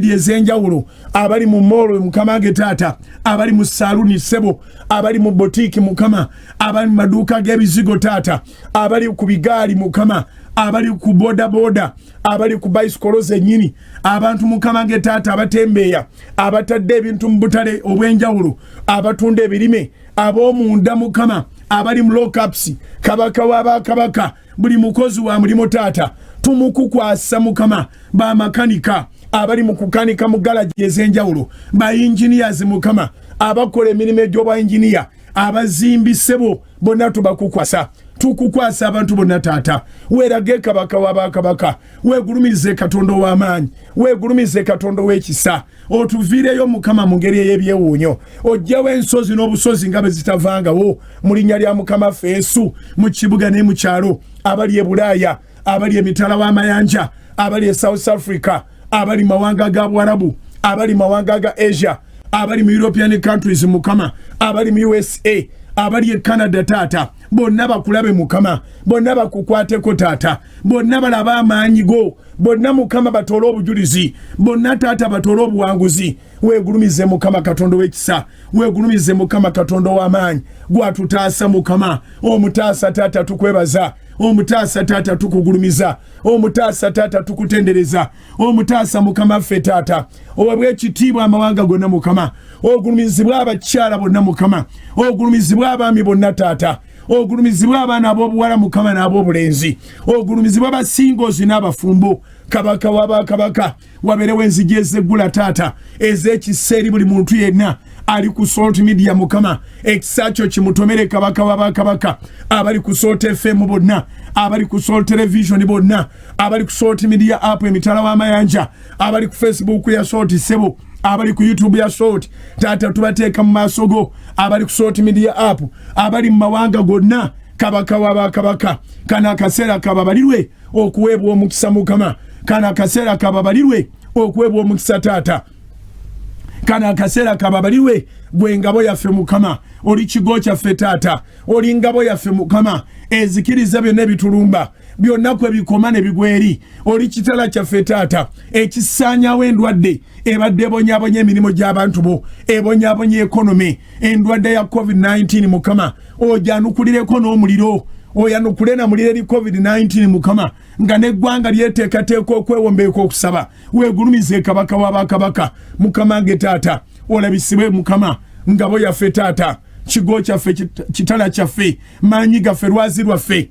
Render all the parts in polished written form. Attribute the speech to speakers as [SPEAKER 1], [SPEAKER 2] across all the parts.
[SPEAKER 1] ezenjawulo abali mu molo mukama ge taata abali mu saluni sebo abali mu botiki mukama abali mu maduuka g'ebizigo taata abali ku bigaali mukama abali ku boda abali ku bicycle zenyini abantu mukama ge taata abatembeya abatadde ebintu mu butale obwenjawulo abatunda ebirime ab'omunda mukama abali mu lockups kabaka w'abakabaka buli mukozi wa mulimo taata tumukukwasa mukama ba makanika abali mu kukanika mu galaji ezenjawulo ba engineers mukama abakola emirimu egy'obwa engineer abazimbi sebo bonna tubakukwasa tukukwasa abantu bonna taata weerage kabaka w'abakabaka weegulumize katonda w'amaanyi weegulumize katonda w'ekisa otuviireyo mukama mu ngeri ey'ebyewuunyo ojjawo ensozi n'obusozi nga bwe zitavangawo mu linnya lya mukama ffe Yesu mu kibuga ne mu kyalo abali e Bulaaya abali emitala w'amayanja abali e South Africa abali mawanga ga Bwarabu abali mawanga ga Asia abali mu European countries mukama abali mu USA abali e Canada taata bonna bakulabe mukama bonna bakukwateko taata bonna balaba amaanyi go bonna mukama batoola obujulizi bonna taata batoola obuwanguzi weegulumize mukama katonda w'ekisa weegulumize mukama katonda w'amaanyi gwatutaasa mukama omutaasa taata tukwebaza omutaasa taata tukugulumiza omutaasa taata tukutendereza omutaasa mukama ffe taata owebwa ekitiibwa amawanga gonna mukama ogulumizibwa abakyala bonna mukama ogulumizibwa abaami bonna taata ogulumizibwa abaana ab'obuwala mukama n'ab'obulenzi ogulumizibwa abasingozi n'abafumbo kabaka w'abakabaka wabeerewo enzigi ezeggula taata ez'ekisa eri buli muntu yenna ali ku Salt Media mukama ekisa kyo kimutomere kabaka w'abakabaka abali ku Salt FM bonna abali ku Salt Television bonna abali ku Salt Media app emitala w'amayanja abali ku Facebook ya Salt Sebo abali ku YouTube ya Salt taata tubateeka mu maaso go abali ku Salt Media app abali mu mawanga gonna kabaka w'abakabaka kana akaseera kababalirwe okuweebwa omukisa mukama kana akaseera kababalirwe okuweebwa omukisa taata kana akaseera kababalirwe gwe ngabo yaffe mukama oli kigo kyaffe taata oli ngabo yaffe mukama ezikiriza byonna ebitulumba byonna kwe bikoma ne bigweri oli kitala kyaffe taata ekisaanyawo endwadde ebadde ebonyabonya emirimu gy'abantu bo ebonyabonya ekonome endwadde ya COVID-19 mukama ojanukulireko n'omuliro oyanukule na mulire li COVID-19 mukama nga neggwanga lyeteekateeka okwewombeeka okusaba weegulumize kabaka w'abakabaka mukama nge taata olabisibwe mukama ngabo yaffe taata kigo kyaffe kitala kyaffe maanyi gaffe lwazi lwaffe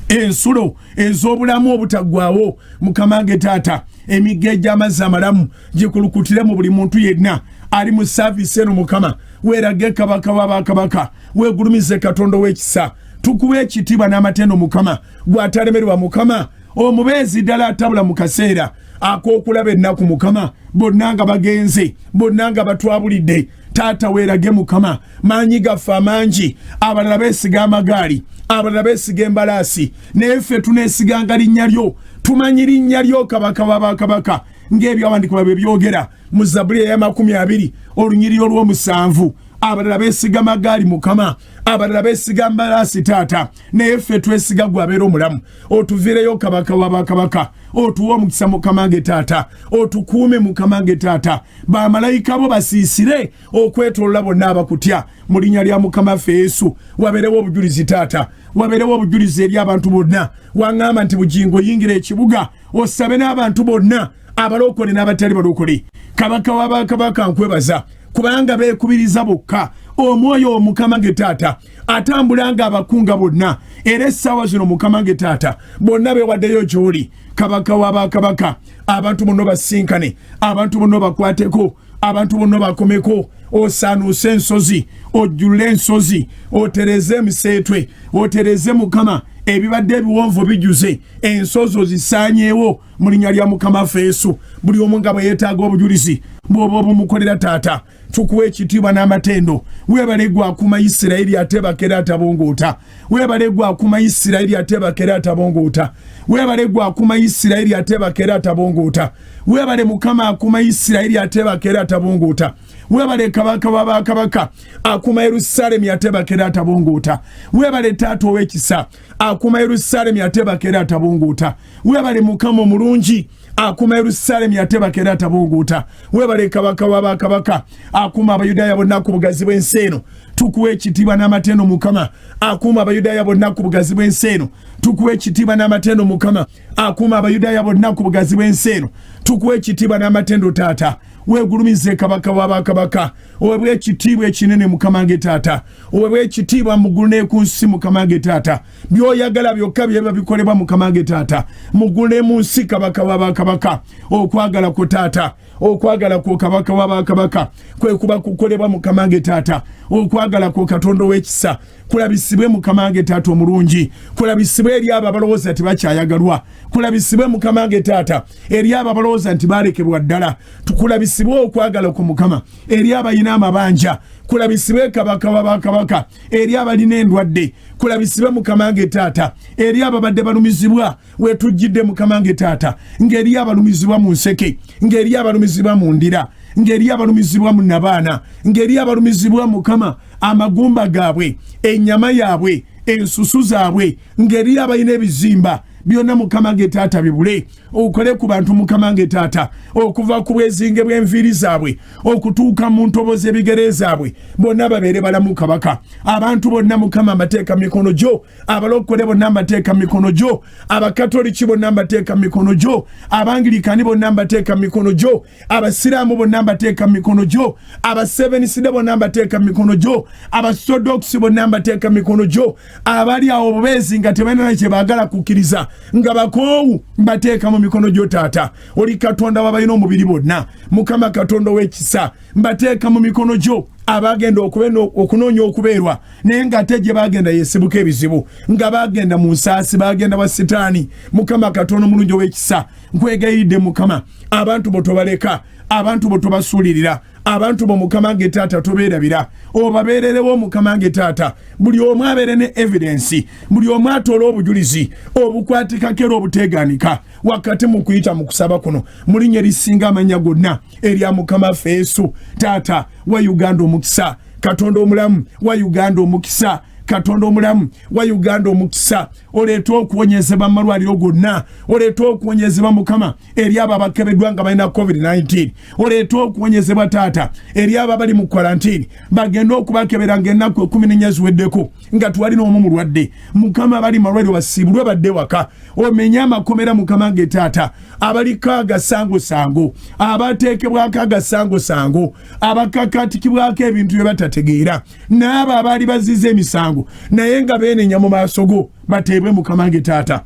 [SPEAKER 1] ensulo ez'obulamu obutaggwawo mukama nge taata emigga egy'amazzi amalamu gikulukutire mu buli muntu yenna ali mu saavisi eno mukama weerage kabaka w'abakabaka weegulumize katonda w'ekisa tukuwe ekitiibwa n'amatendo mukama gw'atalemerwa mukama omubeezi ddala atabula mu kaseera ak'okulaba ennaku mukama bonna nga bagenze bonna nga batwabulidde taata weerage mukama maanyi gaffe amangi abalala beesiga amagaali abalala beesiga embalaasi naye ffe tuneesiganga linnya lyo tumanyi linnya lyo kabaka w'abakabaka ng'ebyawandiikibwa bwe byogera mu Zabbuli eya 20 olunyiriri olw'omusanvu abalala beesiga magaali mukama abalala beesiga mbalaasi taata naye ffe twesiga gwabeera omulamu otuviireyo kabaka w'abakabaka otuwa omukisa mukama nge taata otukuume mukama nge taata bamalayika bo basiisire okwetolola bonna abakutya mu linnya lya mukama ffe Yesu wabeerewo obujulizi taata wabeerewo obujulizi eri abantu bonna waŋŋamba nti bugingo yingira ekibuga osabe n'abantu bonna abalokole n'abatali balokole kabaka w'abakabaka nkwebaza kubanga beekubiriza bokka omwoyo omukama nge taata atambulanga abakunga bonna era essaawa zino mukama nge taata bonna beewaddeyo gy'oli kabaka w'abakabaka abantu bonna basinkane abantu bonna bakwateko abantu bonna bakomeko osaanuuse ensozi ojjulule ensozi otereze emiseetwe otereze mukama ebibadde ebiwonvu bijuze ensozi ozisaanyeewo mu linnya lya mukama ffe Yesu buli omu nga bwe yeetaaga obujulizi bw'oba obumukolera taata tukuwa ekitiibwa n'amatendo weebale gwe akuma Isirayiri ate bakere atabongoota weebale gwe akuma Isirayiri ate bakere atabongoota weebale gwe akuma Isirayiri ate bakere atabongoota weebale mukama akuma Isirayiri ate bakere atabongoota weebale kabaka w'abakabaka akuma Yerusaalemi ate bakere atabongoota weebale taata ow'ekisa akuma Yerusaalemi ate bakere atabongoota weebale mukama omulungi akuma Yerusalemu yatebaka era atabunguuta. Weebale kabaka w'abakabaka akuma Abayudaaya bonna ku bugazi bw'ensi eno. Tukuwa ekitiibwa n'amatendo Mukama akuma Abayudaaya bonna ku bugazi bw'ensi eno. Tukuwa ekitiibwa n'amatendo Mukama akuma Abayudaaya bonna ku bugazi bw'ensi eno. Tukuwa ekitiibwa n'amatendo Taata. Weegulumize kabaka w'abakabaka oweebwe ekitiibwa ekinene Mukama nge Taata. Oweebwe ekitiibwa mu ggulu ne ku nsi Mukama nge Taata. By'oyagala byokka bye bikolebwa Mukama nge Taata. Mu ggulu ne mu nsi kabaka w'abakabaka okwagala ku Taata. Okwagala ku kabaka w'abakabaka kwe kuba kukolebwa Mukama nge Taata. Okwagala ku Katonda w'ekisa kulabisibwe Mukama nge Taata omulungi. Kulabisibwe eri abo abalowooza nti bakyayagalwa. Kulabisibwe Mukama nge Taata eri abo abalowooza nti balekebwa ddala. Kulabisibwe okwagala ku Mukama eri abalina amabanja. Kulabisibwe kabaka w'abakabaka eri abalina endwadde. Kulabisibwe Mukama nge Taata eri ababadde balumizibwa wetujjidde Mukama nge Taata ng'eri abalumizibwa mu nseke, ng'eri abalumizibwa mu ndira, ng'eri abalumizibwa mu nabaana, ng'eri abalumizibwa Mukama amagumba gaabwe, ennyama yaabwe, ensusu zaabwe, ng'eri abalina ebizimba byonna Mukama nge Taata bibule. Okole ku bantu Mukama nge Taata okuva ku bwezinge bw'enviiri zaabwe okutuuka mu ntobo z'ebigere zaabwe bonna babeere balamu kabaka. Abantu bonna Mukama amateeka mikono gyo, abalokole bonna amateeka mikono gyo, abakatoliki bonna amateeka mikono gyo, abangirikani bonna amateeka mikono gyo, abasiraamu bonna amateeka mikono gyo, abaseveniside bonna amateeka mikono gyo, abasodokusi bonna amateeka mikono gyo, abali awo bubeezi nga tebalina kye baagala kukkiriza nga bakoowu mbateeka mu mikono gyo Taata. Oli Katonda w'abalina omubiri bonna, Mukama Katonda w'ekisa, mbateeka mu mikono gyo abagenda okunoonya okubeerwa naye ng'ate gye bagenda yeesibuka ebizibu, nga bagenda mu nsaasi, bagenda wa Sitaani. Mukama Katonda omulungi ow'ekisa, nkwegayidde Mukama abantu bo tobaleka, abantu bo tobasuulirira, abantu bo Mukama nge Taata tobeerabira, obabeererewo Mukama nge Taata. Buli omu abeere ne evidensi, buli omu atoola obujulizi obukwatika era obuteegaanika wakati mu kuyita mu kusaba kuno mu linnya erisinga amannya gonna erya Mukama waffe Yesu. Taata wa Uganda omukisa, Katonda omulamu wa Uganda omukisa, Katonda omulamu wa Uganda omukisa. Oleeta okuwonyezebwa mu malwaliro gonna, oleeta okuwonyezebwa Mukama eri abo abakebeddwa nga balina COVID-19, oleeta okuwonyezebwa Taata eri abo abali mu quarantine bagenda okubakebera ng'ennaku 14 ziweddeko nga twalina omu mulwadde. Mukama abali malwaliro basiibulwe badde waka, omenye amakomera Mukama nge Taata, abaliko agasangosango, abateekebwako agasangosango, abakakatikibwako ebintu bye batategeera, n'abo abaali bazize emisango naye nga beenenya mu maaso go bateebwe Mukama nge Taata.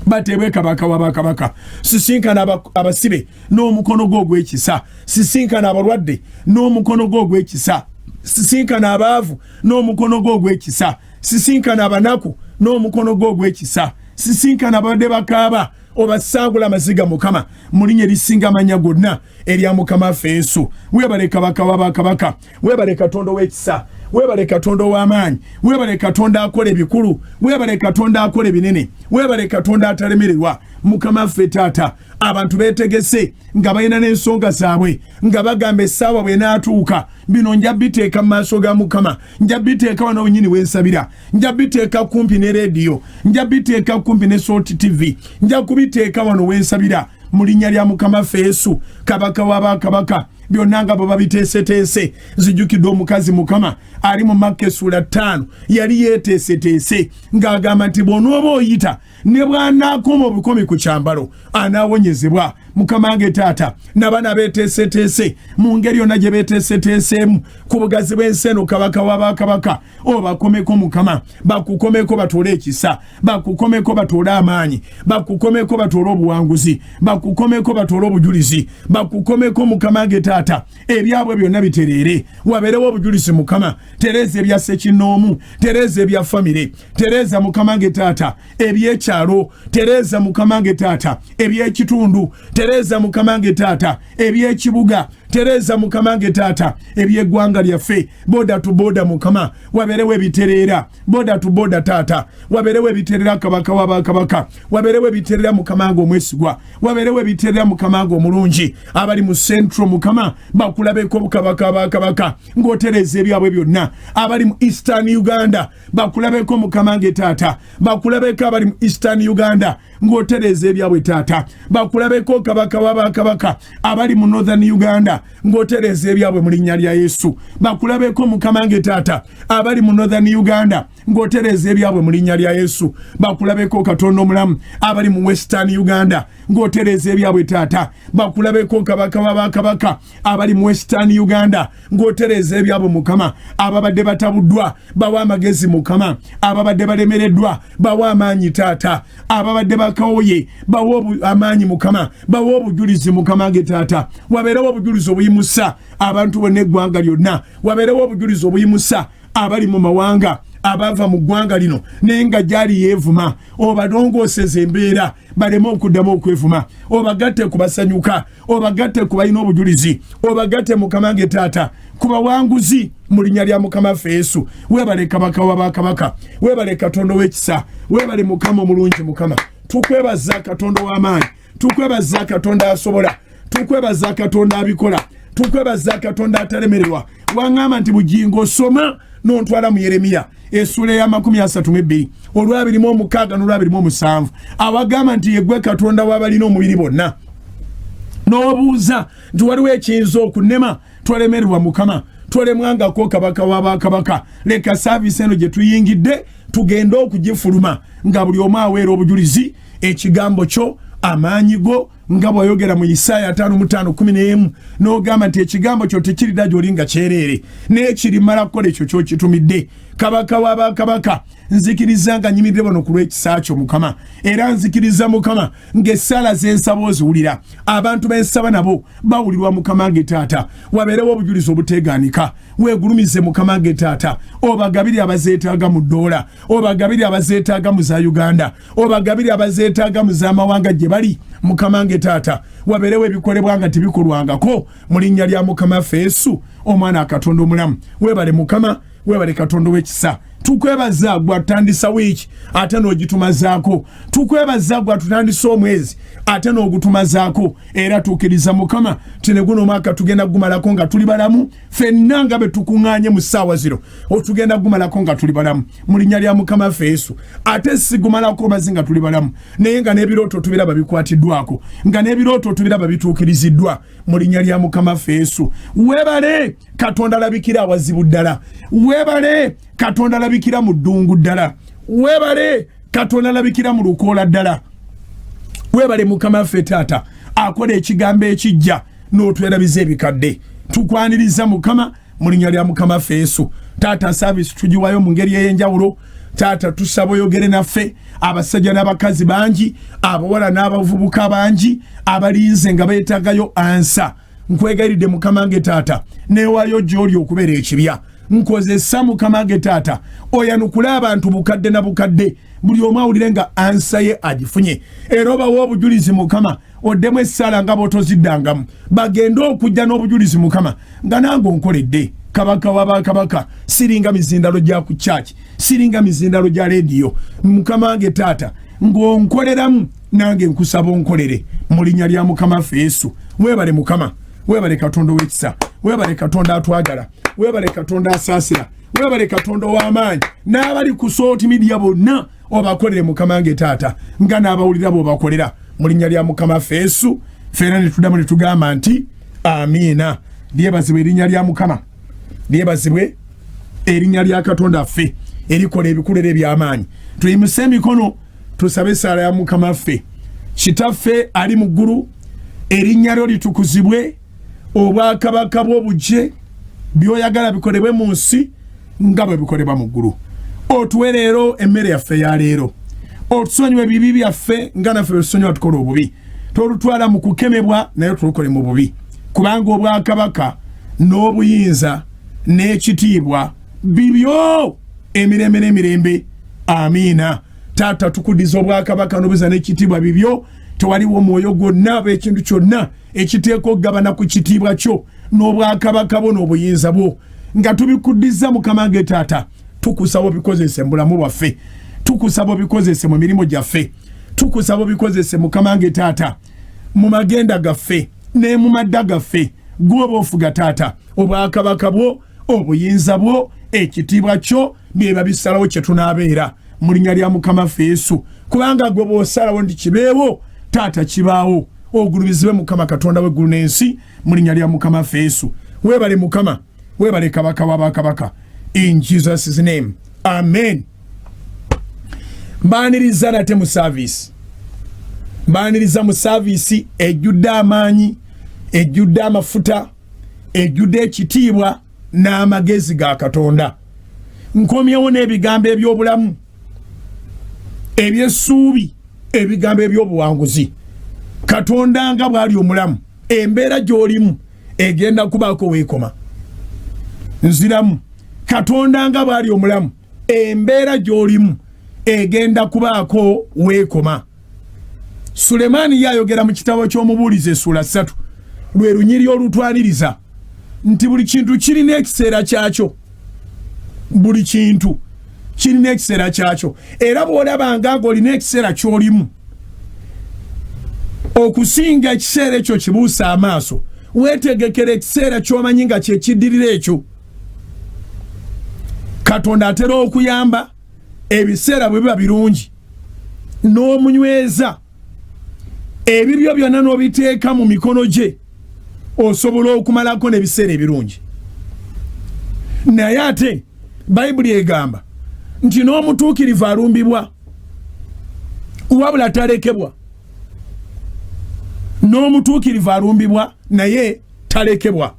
[SPEAKER 1] Bateebwe kabaka w'abakabaka. Sisinkana abasibe n'omukono gwo ogw'ekisa, sisinkana abalwadde n'omukono gwo ogw'ekisa, sisinkana abaavu n'omukono gwo ogw'ekisa, sisinkana abanaku n'omukono gwo ogw'ekisa, sisinkana abadde bakaaba obasangula amaziga Mukama mu linnya erisinga amannya gonna erya Mukama waffe Yesu. Weebale kabaka w'abakabaka, weebale Katonda w'ekisa, weebale Katonda w'amaanyi, weebale Katonda akola ebikulu, weebale Katonda akola ebinene, weebale Katonda atalemererwa. Mukama waffe Taata, abantu beetegese nga balina n'ensonga zaabwe nga bagamba essaawa bw'enaatuuka bino nja biteeka mu maaso ga Mukama, nja biteeka wano wennyini wensabira, nja biteeka kumpi ne rediyo, nja biteeka kumpi ne Salt TV, nja kubiteeka wano wensabira mu linnya lya Mukama waffe Yesu. Kabaka w'abakabaka byonna nga bwe babiteeseteese. Zijjukidde omukazi Mukama ali mu Makka essula 5 yali yeeteeseteese ng'agamba nti bw'onooba oyita ne bw'anaakoma obukomi ku kyambalo anaawonyezebwa. Mukama nge Taata n'abaana beeteeseteese mu ngeri yonna gye beeteeseteeseemu ku bugazi bw'ensi eno kabaka w'abakabaka obakomeko Mukama, bakukomeko batoole ekisa, bakukomeko batoole amaanyi, bakukomeko batoole obuwanguzi, bakukomeko batoole obujulizi, bakukomeko Mukama nge Taata ebyabwe byonna bitereere, wabeerewo obujulizi Mukama. Tereeza ebya ssekinnoomu, tereeza ebya famire, tereeza Mukama nge Taata ebyekyalo, tereeza Mukama nge Taata eby'ekitundu, tereeza Mukama nge Taata eby'ekibuga, tereza mukama nge taata eby'eggwanga lyaffe boda tu boda mukama waberewo ebiterera boda tu boda taata waberewo ebiterera kabaka w'abakabaka waberewo ebiterera mukama ngo omwesigwa waberewo ebiterera mukama ngo omulungi abali mu central mukama bakulabeko bukabaka abakabaka ng'otereza ebyabwe byonna abali mu eastern uganda bakulabeko mukama nge taata bakulabeko abali mu eastern uganda ng'otereza ebyabwe taata bakulabeko kabaka w'abakabaka abali mu northern uganda ng'otereza ebyabwe mu linnya lya yesu bakulabeko mukama nge taata abali mu northern uganda ng'otereza ebyabwe mu linnya lya yesu bakulabeko katonda omulamu abali mu western uganda ng'otereza ebyabwe taata bakulabeko kabaka w'abakabaka abali mu western uganda ng'otereza ebyabwe mukama ababadde batabuddwa bawa amagezi mukama ababadde balemereddwa bawa amaanyi taata ababadde bakawoye bawa amaanyi mukama bawa obujulizi mukama ge taata wabeerewo obujulizi obuyimusa abantu bonna eggwanga lyonna wabeerewo obujulizi obuyimusa abali mu mawanga abava mu ggwanga lino naye nga gyali yeevuma obadongooseza embeera baleme okuddamu okwevuma obagatte ku basanyuka obagatte ku balina obujulizi obagatte mukama nge taata ku bawanguzi mu linnya lya mukama ffe yesu weebale kabaka w'abakabaka weebale katonda w'ekisa weebale mukama omulungi mukama tukwebaza katonda w'amaanyi tukwebaza katonda asobola tukwebaza katonda abikola tukwebaza katonda atalemererwa waŋŋamba nti bugingo osoma n'ontwala mu yeremiya essula ya 32 olwabirimu 6 n'olwabirimu 7 awagamba nti yegwe katonda w'abalina omubiri bonna n'obuuza nti waliwo ekiyinza okunnema twalemererwa mukama tolemwangako kabaka w'abakabaka leka saavisi eno gye tuyingidde tugende okugifuluma nga buli omu aweera obujulizi ekigambo kyo amaanyi go nga bw'oyogera mu Isaaya 5:11 n'ogamba nti ekigambo kyo tekiridda gy'oli nga kyereere n'ekirimala kukola ekyo ky'okitumidde kabaka w'abakabaka nzikiriza nga nyimirire bano ku lw'ekisa kyo mukama era nzikiriza mukama ng'essaala z'ensaba oziwulira abantu b'ensaba nabo bawulirwa mukama nge taata wabeerewo obujulizi obuteegaanika weegulumize mukama nge taata obagabire abazeetaaga mu ddoola obagabire abazeetaaga mu za uganda obagabire abazeetaaga mu z'amawanga gye bali mukama nge taata wabeerewo ebikolebwa nga tebikolwangako mu linnya lya mukama ffe yesu omwana akatonda omulamu weebale mukama weebale katonda w'ekisa tukwebaza gwa tutandisa wiiki ate n'ogitumazaako tukwebaza gwa tutandisa omwezi ate n'ogutumazaako era tukkiriza mukama tine guno omwaka tugenda gumalako nga tuli balamu ffenna nga be tukuŋŋaanye mu ssaawa zino otugenda gumalako nga tuli balamu mu linnya lya mukama ffe yesu ate sigumalako mazi nga tuli balamu naye nga n'ebirooto tubiraba bikwatiddwako nga n'ebirooto tubiraba bituukiriziddwa mu linnya lya mukama ffe yesu weebale katonda alabikira awazibu ddala weebale katonda alabikira mu ddungu ddala weebale katonda alabikira mu lukoola ddala weebale mukama ffe taata akola ekigambo ekijja n'otwerabiza ebikadde tukwaniriza mukama mu linnya lya mukama ffe yesu taata saavisi tugiwayo mu ngeri ey'enjawulo taata tusaba oyogere naffe abasajja n'abakazi bangi abawala n'abavubuka bangi abalinze nga beetaagayo ansa nkwegayiridde mukama nge taata neewaayo gy'oli okubeera ekibya nkozesa mukama nge taata oyanukule abantu bukadde na bukadde buli omu awulire nga ansa ye agifunye era obawa obujulizi mukama oddemu essaala nga bw'otoziddangamu bagende okujja n'obujulizi mukama nga nange onkoledde kabaka w'abakabaka siringa mizindalo gya ku kyaki siringa mizindalo gya rediyo mukama nge taata ng'onkoleramu nange nkusaba onkolere mu linnya lya mukama ffe yesu weebale mukama weebale katonda w'ekisa weebale katonda atwagala weebale katonda asaasira weebale katonda w'amaanyi n'abali ku sooti midiya bonna obakolere mukama nge taata nga n'abawulira b'obakolera mu linnya lya mukama ffe yesu ffeera ne tuddamu ne tugamba nti amiina lyebazibwe erinnya lya mukama lyebazibwe erinnya lya katonda ffe erikola ebikolera eby'amaanyi tuyimuse emikono tusabe essaala ya mukama ffe kitaffe ali mu ggulu erinnya lyo litukuzibwe obwakabaka bw'obugye byoyagala bikolebwe mu nsi nga bwe bikolebwa mu ggulu otuwe leero emmere yaffe ya leero otusonyiwe ebibi byaffe nga naffe bwetusonyiwa tukola obubi tolutwala mu kukemebwa naye tulukole mu bubi kubanga obwakabaka n'obuyinza n'ekitiibwa bibyo emirembe n'emirembe amiina taata tukuddiza obwakabaka n'obuyinza n'ekitiibwa bibyo tewaliwo mwoyo gwonna oba ekintu kyonna ekiteeka okugabana ku kitiibwa kyo n'obwakabaka bwo n'obuyinza bwo nga tubikuddiza Mukama wange Taata. Tukusaba obikozese mu bulamu bwaffe, tukusaba obikozese mu mirimu gyaffe, tukusaba obikozese Mukama wange Taata mu magenda gaffe ne mu madda gaffe. Gwoba ofuga Taata, obwakabaka bwo, obuyinza bwo, ekitiibwa kyo byeba bisalawo kye tunaabeera mu linnya lya Mukama waffe Yesu. Kubanga gwe bw'osalawo nti kibeewo Taata kibaawo. Ogulumizibwe Mukama Katonda w'eggulu n'ensi mu linnya lya Mukama waffe Yesu. Weebale Mukama, weebale Kabaka w'abakabaka. In Jesus' name. Amen. Mbaaniriza nate mu service. Mbaaniriza mu service ejjudde amaanyi, ejjudde amafuta, ejjudde ekitiibwa n'amagezi ga Katonda. Nkomyewo n'ebigambo eby'obulamu, eby'essuubi, ebigambo eby'obuwanguzi. Katonda nga bw'ali omulamu, embeera gy'olimu egenda kubaako weekoma. Nziramu. Katonda nga bw'ali omulamu, embeera gy'olimu egenda kubaako weekoma. Sulemaani yayogera mu kitabo ky'Omubuulizi essula 3 lwe lunyiri olutwaniriza nti buli kintu kirina ekiseera kyakyo. Buli kintu kirina ekiseera kyakyo. Era bw'olabanga ng'olina ekiseera ky'olimu, okusinga ekiseera ekyo kibuusa amaaso, weetegekera ekiseera ky'omanyi nga kye kiddirira ekyo. Katonda atera okuyamba ebiseera bwe biba birungi n'omunyweza ebibyo byonna n'obiteeka mu mikono gye, osobola okumalako n'ebiseera ebirungi. Naye ate Bayibuli egamba nti n'omutuukirivu alumbibwa wabula talekebwa. N'omutuukirivu alumbibwa naye talekebwa.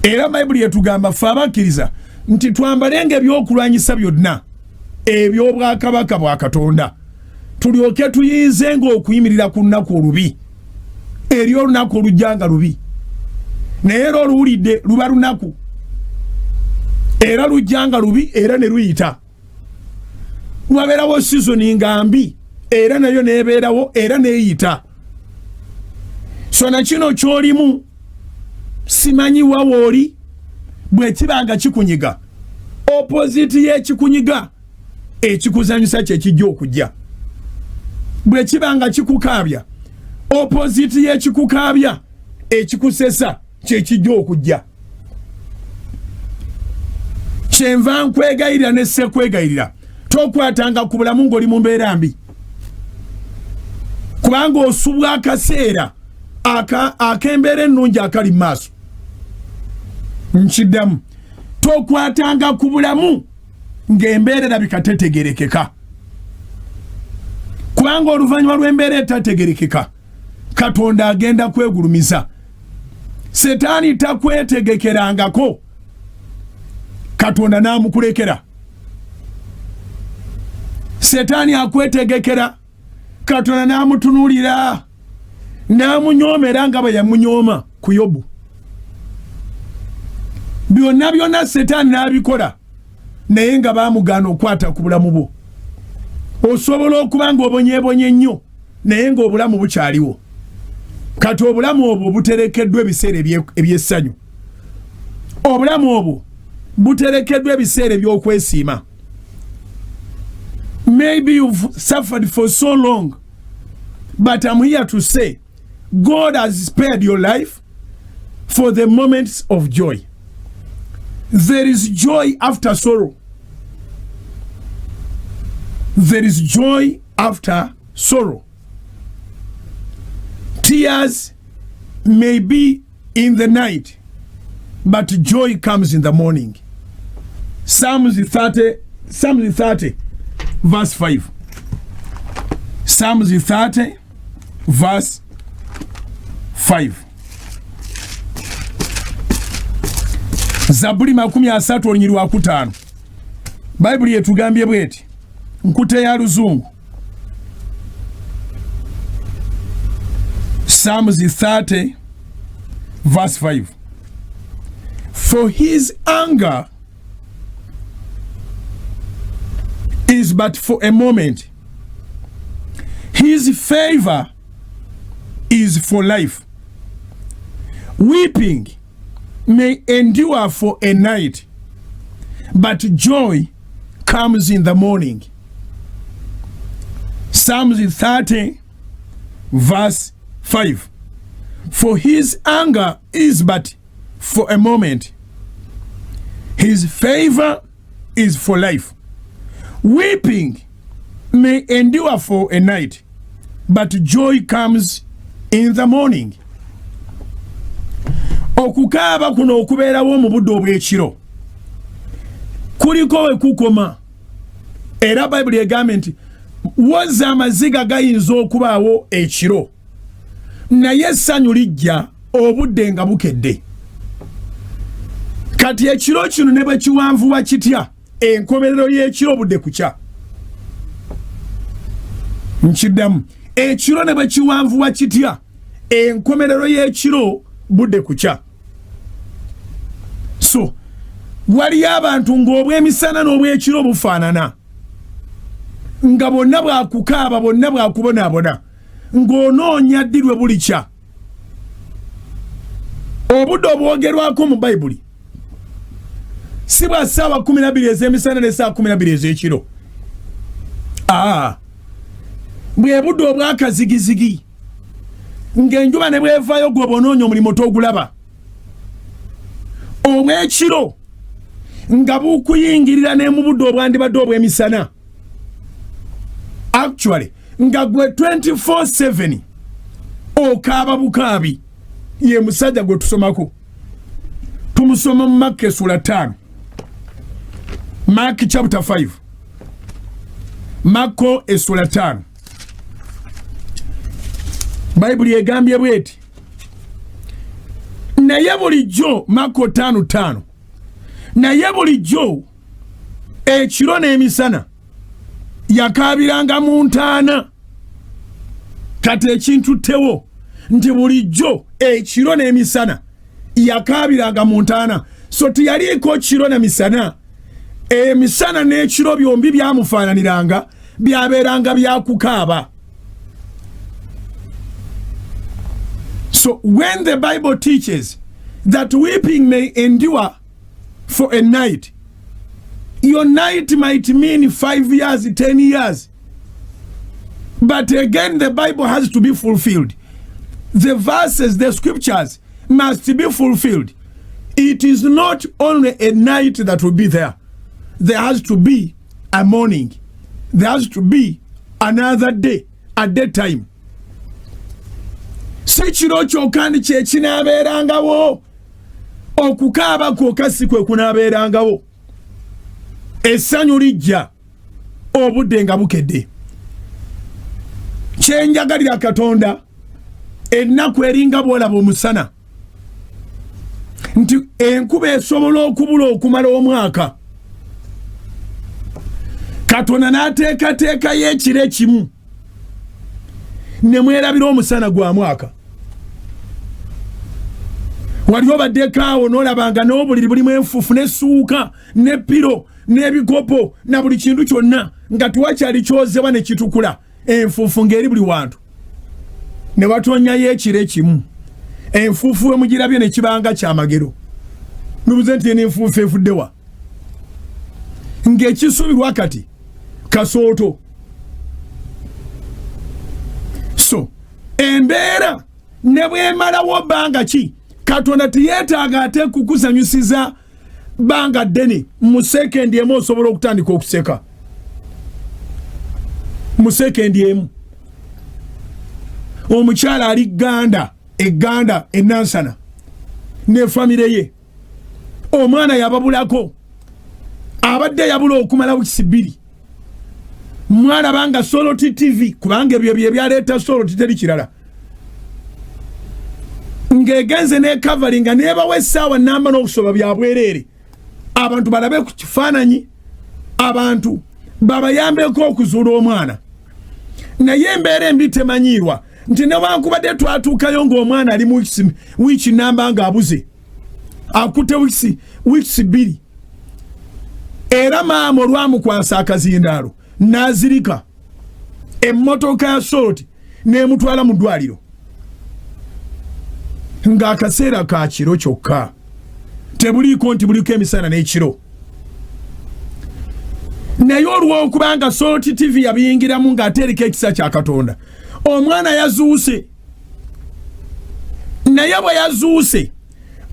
[SPEAKER 1] Era Bayibuli etugamba ffe abakkiriza nti twambalenga ebyokulwanyisa byonna eby'obwakabaka bwa Katonda, tulyoke tuyinzenga okuyimirira ku lunaku olubi. Eri olunaku olujjanga lubi, naye era oluwulidde luba lunaku, era lujjanga lubi era ne luyita. Wabeerawo sizoni nga mbi era nayo neebeerawo era neeyita. So na kino ky'olimu simanyi wawooli bwe kibanga kikunyiga, opposite y'ekikunyiga ekikuzanyusa kye kijja okujja. Bwe kibanga kikukaabya, opposite y'ekikukaabya ekikusesa kye kijja okujja. Kyenva nkwegayirira ne ssekwegayirira, tokwatanga ku bulamu ng'oli mu mbeera mbi, kubanga osubwa akaseera ak'embeera ennungi akali mu maaso. Nkiddamu, tokwatanga ku bulamu ng'embeera erabika tetegerekeka, kubanga oluvannyuma lw'embeera etategerekeka Katonda agenda kwegulumiza. Setaani takwetegekerangako, Katonda n'amukulekera. Setaani akwetegekera, Katonda n'amutunuulira, n'amunyoomera nga bwe yamunyooma ku Yobu. Byonna byonna Setaani n'abikola, naye nga baamugaana okwata ku bulamu bwo. Osobola okuba ng'obonyeebonye ennyo naye ng'obulamu bukyaliwo. Kati obulamu obwo buterekeddwa ebiseera eby'essanyu. Obulamu obwo buterekeddwa ebiseera eby'okwesiima. Maybe you've suffered for so long, but I'm here to say God has spared your life for the moments of joy. There is joy after sorrow. There is joy after sorrow. Tears may be in the night, but joy comes in the morning. Psalms 30 verse 5. Psalms 30 verse 5. Zaburi 30:5. Bayibuli etugambye bweti, nkute ya luzungu. Psalms 30 verse 5. For his anger is but for a moment. His favor is for life. Weeping may endure for a night, but joy comes in the morning. Psalms 30 verse 5. For his anger is but for a moment. His favor is for life. Weeping may endure for a night, but joy comes in the morning. Okukaaba kuno okubeerawo mu budde obw'ekiro kuliko we kukoma, era Bayibuli egambye nti woza amaziga gayinza okubaawo ekiro, naye essanyu lijja obudde nga bukedde. Kati ekiro kino ne bwe kiwanvuwa kitya, enkomerero y'ekiro budde kukya. Nkiddamu, ekiro ne bwe kiwanvuwa kitya, enkomerero y'ekiro budde kukya. So waliyo abantu ng'obw'emisana n'obw'ekiro bufaanana, nga bonna bwakukaaba bonna bwakubonaabona, ng'onoonya ddi lwe bulikya. Obudde obwogerwako mu Bayibuli si bwa ssaawa 12 ez'emisana ne ssaawa 12 ez'ekiro. Bwe budde obwakazigizigi, ng'enjuba ne bwevaayo gwe bonoonya omulimu togulaba. Obw'ekiro nga bukuyingirira ne mu budde obwandibadde obw'emisana. Actually, nga gwe 24/7 okaaba bukaabi. Ye musajja gwe tusomako. Tumusoma mu Mark sura 5. Mark chapter 5. Marko sura 5. Bayibuli egambye bweti. Naye bulijjo, Marko 5:5. Naye bulijjo ekiro n'emisana yakaabiranga mu ntaana. Kati ekintu tewo nti bulijjo ekiro n'emisana yakaabiranga mu ntaana. So tiyaliiko kiro na misana. Emisana n'ekiro byombi byamufaananiranga, byabeeranga byakukaaba. So when the Bible teaches that weeping may endure for a night, your night might mean 5 years, 10 years. But again, the Bible has to be fulfilled. The verses, the scriptures must be fulfilled. It is not only a night that will be there. There has to be a morning. There has to be another day, a daytime. Si kiro kyokka kye kinaabeerangawo, okukaaba kwokka si kwe kunaabeerangawo. Essanyu lijja obudde nga bukedde. Kyenjagalira Katonda ennaku eringa bw'olaba omusana, nti enkuba esobola okubula okumala omwaka. Katonda n'ateekateekayo ekiro ekimu ne mwerabira omusana gwa mwaka. Wali obaddeko awo n'olabanga n'obuliri bulimu enfuufu n'essuuka n'eppiro n'ebikopo na buli kintu kyonna nga tewakyali kyozebwa ne kitukula, enfuufu ng'eri buli wantu. Ne watonyayo ekiro ekimu, enfuufu we mugirabye ne kibanga kyamagero. Nubuze nti n'enfuufu evuddewa, ng'ekisuubirwa kati kasooto. So embeera ne bw'emalawo bbanga ki, Katonda teyeetaaga ate kukusanyusiza bbanga ddene. Mu sekendi emu osobola okutandika okuseka. Mu sekendi emu. Omukyala ali Gganda enansana ne famire ye, omwana yababulako, abadde yabula okumala wiki 2. Mwana banga Soloti TV, kubanga ebyo bye byaleeta Soloti teri kirala. Ng'egenze ne covering nebawa essaawa namba n'okusoba bya bwereere, abantu balabe ku kifaananyi, abantu babayambeko okuzuula omwana. Naye embeera embi temanyiirwa nti newankubadde twatuukayo ng'omwana ali mu wiiki namba ng'abuze, akutte wiiki 2, era maama olwamukwasa akazindaalo n'azirika, emmotoka ya Salt n'emutwala mu ddwaliro ng'akaseera ka kiro kyokka tebuliiko nti buliko emisana n'ekiro. Naye olw'okubanga Salt TV yabiyingiramu ng'ateereka ekisa kya Katonda, omwana yazuuse. Naye bwe yazuuse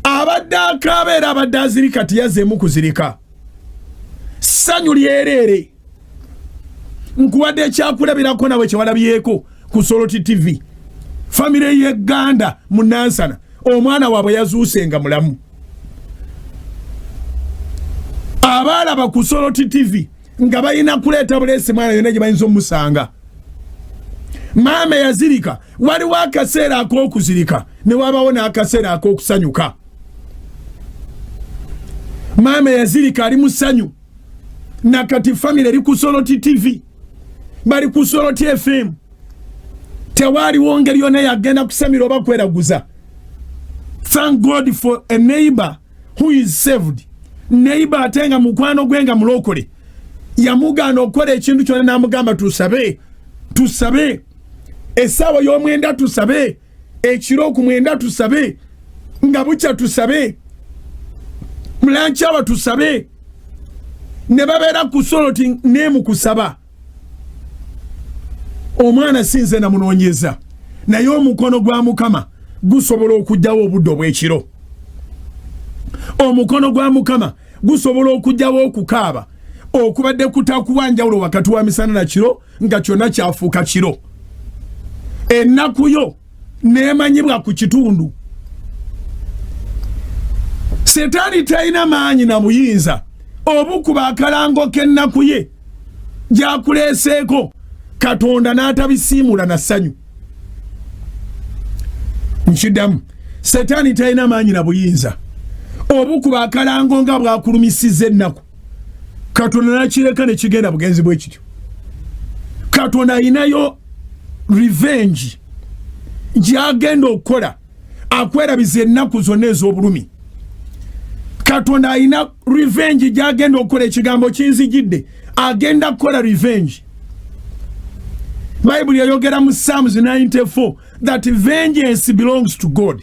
[SPEAKER 1] abadde akaaba era abadde azirika tiyazeemu kuzirika. Ssanyu lyereere. Nkuwadde ekyakulabirako nawe kyewalabyeko ku Salt TV. Famire y'e Ganda mu Nansana omwana waabwe yazuuse nga mulamu. Abaalaba ku Salt TV nga balina kuleeta buleesi mwana yonna gye bayinza omusanga. Maama yazirika, waliwo akaseera ak'okuzirika ne wabawo n'akaseera ak'okusanyuka. Maama yazirika ali mu ssanyu. Nakati famire eri ku Salt TV. Bali ku Salt FM. Tewaliwo ngeri yonna yagenda kusamira oba kweraguza. Thank God for a neighbor who is saved. Neighbor atenga mukwano gwenga mulokole. Yamugaana okukola ekintu kyonna n'amugamba tusabe. Tusabe. Essaawa y'omwenda tusabe. Ekiro ku mwenda tusabe. Nga bukya tusabe. Mulanchawa tusabe. Ne babeera ku Salt n'emu kusaba. Omwana sinze na munoonyeza. Naye omukono gwa Mukama gusobola okujjawo obudde obw'ekiro. Omukono gwa Mukama gusobola okujjawo okukaaba okubadde kutakuwa njawulo wakati wa misana na kiro nga kyonna kyafuuka kiro. Ennaku yo neemanyibwa ku kitundu. Setaani talina maanyi na muyinza obukuba akalango k'ennaku ye gy'akuleeseeko Katonda n'atabisiimula na ssanyu. Nkiddamu, Setaani talina maanyi na buyinza obukuba akalango nga bw'akulumisizza ennaku Katonda n'akireka ne kigenda bugenzi bwe kityo. Katonda alinayo revenge gy'agenda okukola akwerabiza ennaku zonna ez'obulumi. Katonda alina revenge gy'agenda okukola, ekigambo kinzijidde, agenda kukola revenge. Bible yayogera mu Psalms 94 that vengeance belongs to God.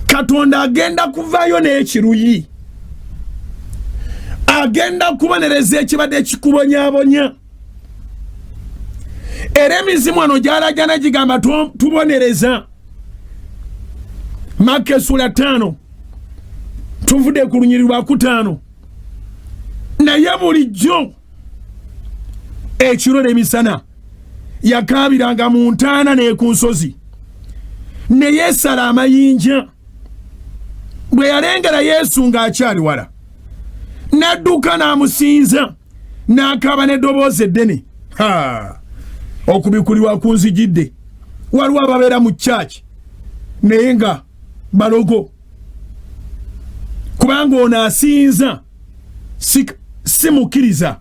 [SPEAKER 1] Katonda agenda kuvaayo n'ekiruyi. Agenda kubonereza ekibadde kikubonyaabonya. Era emizimu eno gy'alagana gigamba tubonereza. Maka sura 5 tuvudde ku lunyiriri lwa 5. Naye bulijjo ekiro n'emisana yakaabiranga mu ntaana ne ku nsozi ne yeesala amayinja. Bwe yalengera Yesu ng'akyali wala n'adduka n'amusinza n'akaaba n'eddoboozi eddene. Okubikulirwa kunzijidde. Waliwo ababeera mu church naye nga balogo kubanga ono asinza si mukkiriza.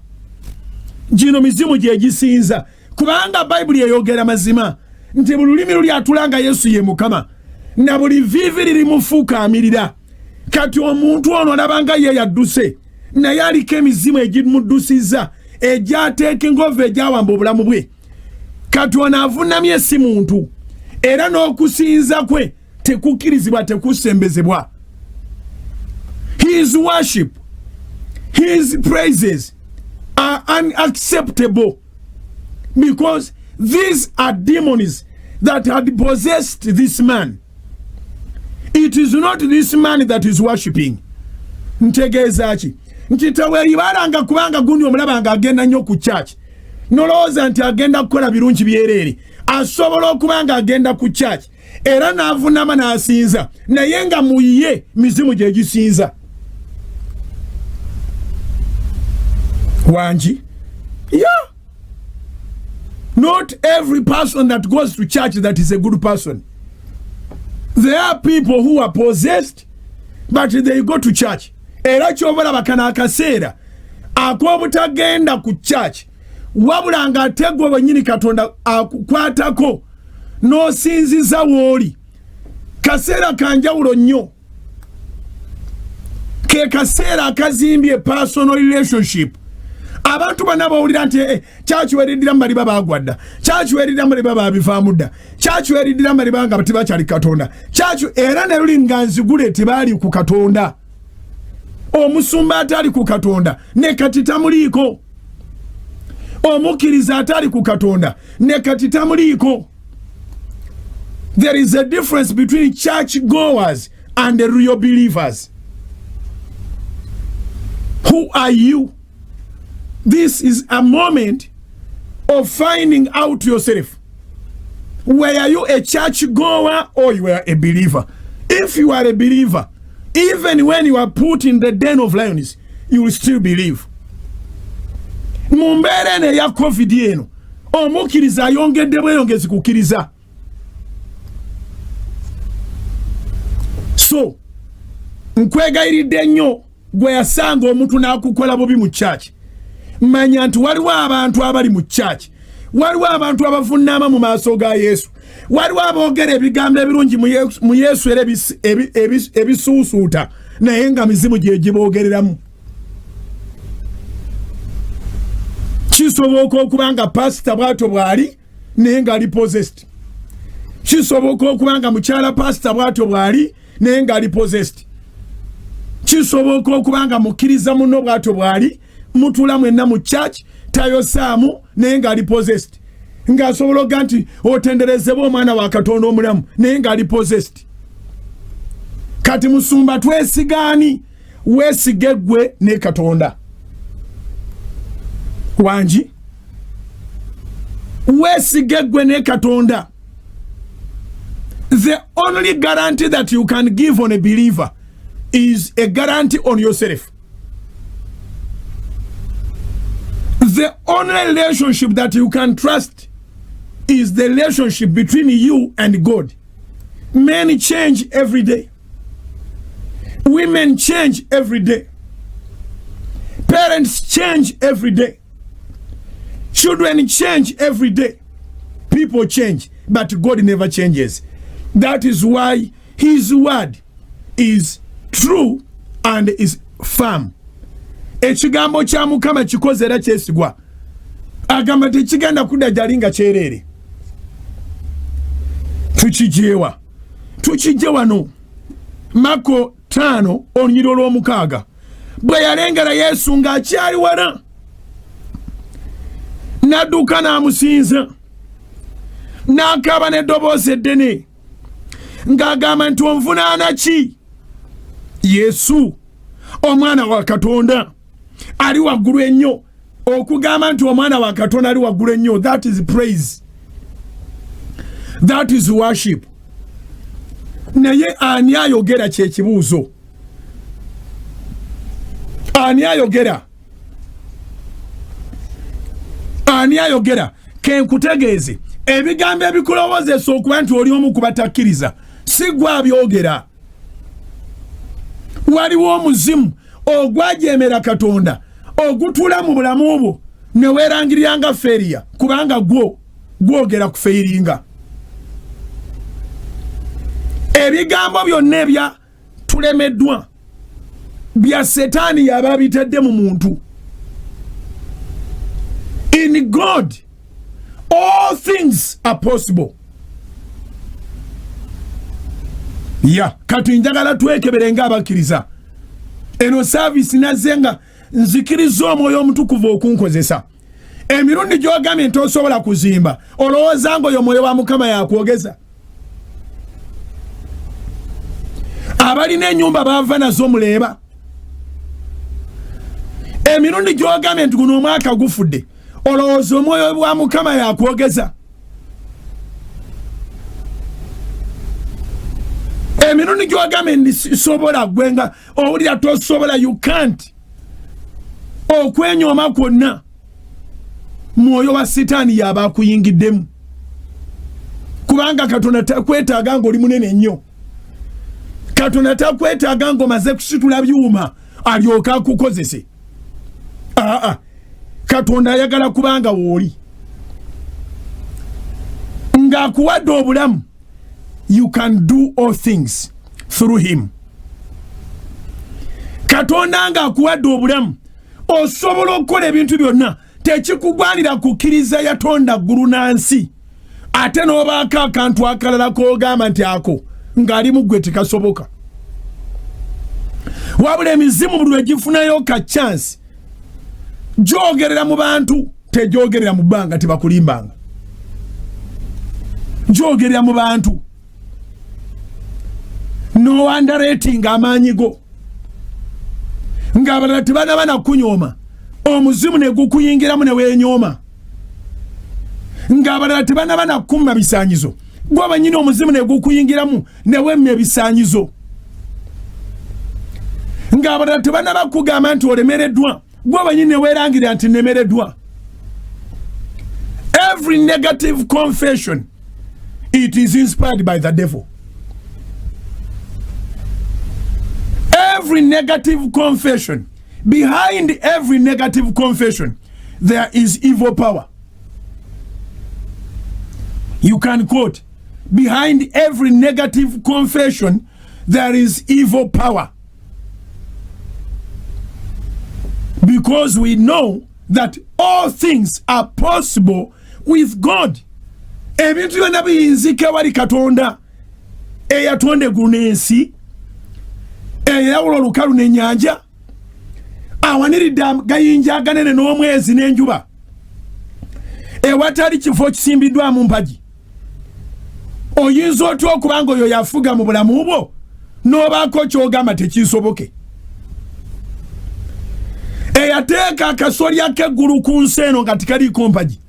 [SPEAKER 1] Gino mizimu gye gisinza kubanga Bayibuli eyogera mazima nti buli lulimi luli atulanga Yesu ye Mukama na buli vivi lirimufuukaamirira. Kati omuntu ono alabanga ye yadduse naye aliko emizimu egimuddusizza egyateekinga ova egyawamba obulamu bwe. Kati ono avunnamye si muntu era n'okusinza kwe tekukkirizibwa, tekusembezebwa. His worship, his praises are unacceptable because these are demons that had possessed this man. It is not this man that is worshipping. Ntegeeza ki nti teweribalanga kubanga gundi omulaba nga agenda nnyo ku church nolowooza nti agenda kukola birungi byereere. Asobola okubanga agenda ku church era n'avunnama n'asinza naye nga muyiye mizimu gye gisinza. Wanji? Yeah. Not every person that goes to church that is a good person. There are people who are possessed but they go to church. Era kyobala bakana akaseera ak'obutagenda ku church wabula nga ategwa bwennyini Katonda akukwatako n'osinziza w'oli. Kaseera kanjawulo nnyo. Ke kaseera akazimbye personal relationship abantu banabawulira nti church weridira mbali babagwadda, church weridira mbali bababifamudda, church weridira mbali banga batibakyali Katonda, church era ne lulinganzi gule tibali ku Katonda, omusumba atali ku Katonda ne kati tamuliko, omukiriza atali ku Katonda ne kati tamuliko. There is a difference between church goers and the real believers. Who are you? This is a moment of finding out yourself. Were you a church goer or you are a believer? If you are a believer, even when you are put in the den of lions, you will still believe. Mumbere ne ya COVID eno, omukiriza yongedde bweyongezi kukiriza. So, nkwegayiridde nnyo gwe yasanga omuntu n'akukola bubi mu church. Manya nti waliwo abantu abali mu church, waliwo abantu abavunnama mu maaso ga Yesu, waliwo aboogera ebigambo ebirungi mu Yesu era ebisuusuuta naye nga mizimu gye giboogereramu. Kisoboka okuba nga pastor bw'atyo bw'ali naye nga ali possessed. Kisoboka okuba nga mukyala pastor bw'atyo bw'ali naye nga ali possessed. Kisoboka okuba nga mukkiriza muno bw'atyo bw'ali mutula mwenna mu church tayosaamu naye nga ali possessed. Ng'asobola okuga nti otenderezebwa omwana wa Katonda omulamu naye nga ali possessed. Kati musumba twesigaani, weesige ggwe ne Katonda wangi, weesige ggwe ne Katonda. The only guarantee that you can give on a believer is a guarantee on yourself. The only relationship that you can trust is the relationship between you and God. Men change every day. Women change every day. Parents change every day. Children change every day. People change, but God never changes. That is why His word is true and is firm. Ekigambo kya Mukama kikoze era kyesigwa. Agamba tekigenda kudda jalinga kyerere. Tukijewa no. Marko 5 onyiro lw'omukaaga. Bwe yalengera Yesu ng'akyali wala, n'adduka n'amusinza, n'akaaba n'eddoboozi eddene ng'agamba nti onvunaana ki? Yesu omwana wa Katonda ali waggulu ennyo. Okugamba nti omwana wa Katonda ali waggulu ennyo, that is praise, that is worship. Naye ani ayogera kyekibuuzo? Ani ayogera? Ani ayogera? Kenkutegeeze ebigambo ebikulowoozesa okuba nti oli omu ku batakkiriza si gwe abyogera. Waliwo omuzimu ogwajeemera Katonda, ogutula mu bulamu bwo ne weerangirira nga feriya kubanga gwogera ku feiringa. Ebigambo byonna ebya tulemeddwa bya Setaani yaba bitadde mu muntu. In God all things are possible. Kati njagala twekebere nga abakkiriza. Eno service nazenga nzikiriza omwoyo omutukuvu okunkozesa. Emirundi gy'ogambye nti osobola kuzimba, olowooza ng'oyo omwoyo wa Mukama yakwogeza? Abalina ennyumba baava nazo muleeba. Emirundi gy'ogambye nti guno omwaka gufudde, olowooza omwoyo wa Mukama yakwogeza? Emirundi gy'ogambye nti sobola gwenga owulira tosobola, you can't. Okwenyooma kwonna mwoyo wa Setaani yaba akuyingiddemu, kubanga Katonda takwetaaga ng'oli munene nnyo. Katonda takwetaaga ng'omaze kusitula byuma alyoka akukozese. Katonda ayagala kubanga wooli ng'akuwadde obulamu. You can do all things through him. Katonda ng'akuwadde obulamu osobola okukola ebintu byonna tekikugwanira kukkiriza yatonda ggulu nansi ate n'obaako akantu akalala k'ogamba nti ako ng'ali mu ggwe tekasoboka. Wabula emizimu buli lwe gifunayo ka chance gyogerera mu bantu tegyogerera mu bbanga tebakulimbanga. Gyogerera mu bantu no underrating amaanyi go ng'abalala tebanaba kunyooma omuzimu ne gukuyingiramu ne weenyooma ng'abalala tebanaba kumma bisaanyizo gwe banyini omuzimu ne gukuyingiramu ne wemma ebisaanyizo ng'abalala tebanaba kugamba nti olemereddwa gwe banyini ne weerangira nti nemereddwa. Every negative confession, it is inspired by the devil. Every negative confession, behind every negative confession, there is evil power. You can quote, behind every negative confession, there is evil power. Because we know that all things are possible with God. Ebintu byonna biyinzika wali Katonda eyatonda eggulu n'ensi, eyawula olukalu n'ennyanja, awaniridde agayinja aganene n'omwezi n'enjuba, ewatali kifo kisimbiddwamu mpagi. Oyinza otya okubanga oyo yafuga mu bulamu bwo n'obaako ky'ogamba tekisoboke? Eyateeka akasolya k'eggulu ku nsi eno nga tikaliiko mpagi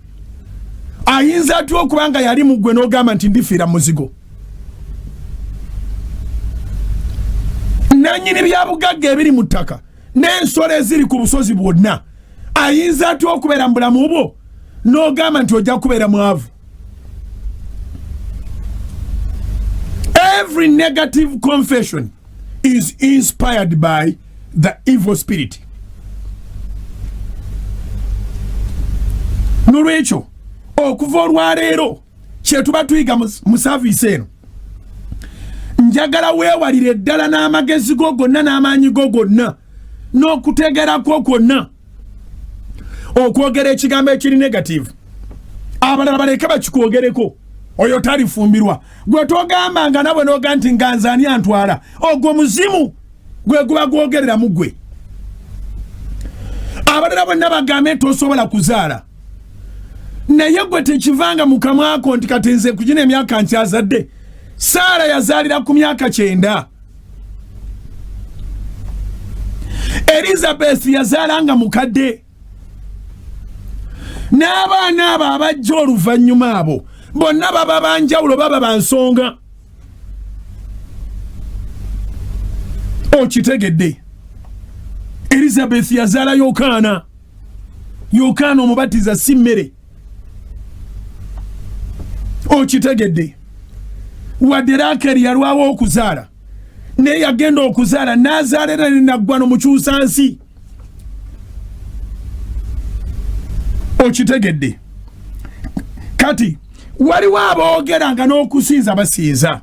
[SPEAKER 1] ayinza atya okubanga yali mu ggwe n'ogamba nti ndifiira muzigo? Nannyini byabugagga ebiri mu ttaka n'ensolo eziri ku busozi bwonna ayinza atya okubeera mu bulamu bwo n'ogamba nti ojja kubeera mwavu? Every negative confession is inspired by the evil spirit. Nolwekyo okuva olwaleero kyetuba tuyiga mu saavisi eno, njagala weewalire ddala n'amagezi go gonna n'amaanyi go gonna n'okutegerako kwonna okwogera ekigambo ekiri negative. Abalala baleke bakikwogereko, oyo talifumbirwa. Gwe togambanga nabwe n'oga nti nganzaani antwala, ogwo muzimu gwe guba gwogerera mu ggwe. Abalala bonna bagambe tosobola kuzaala, naye gwe tekivanga mu kamwa ko nti kati nze kugina emyaka nkyazadde. Saara yazaalira ku myaka 9. Elizabeth yazaalanga mukadde. N'abaana abo abajja oluvannyuma abo bonna baba banjawulo, baba bansonga. Okitegedde? Elizabeth yazaala Yokaana. Yokaana omubatiza si mmere. Okitegedde? Wadde Raakeri yalwawo okuzaala naye yagenda okuzaala n'azaalira ne naggwano mukyusansi. Okitegedde? Kati waliwo aboogeranga n'okusinza basinza.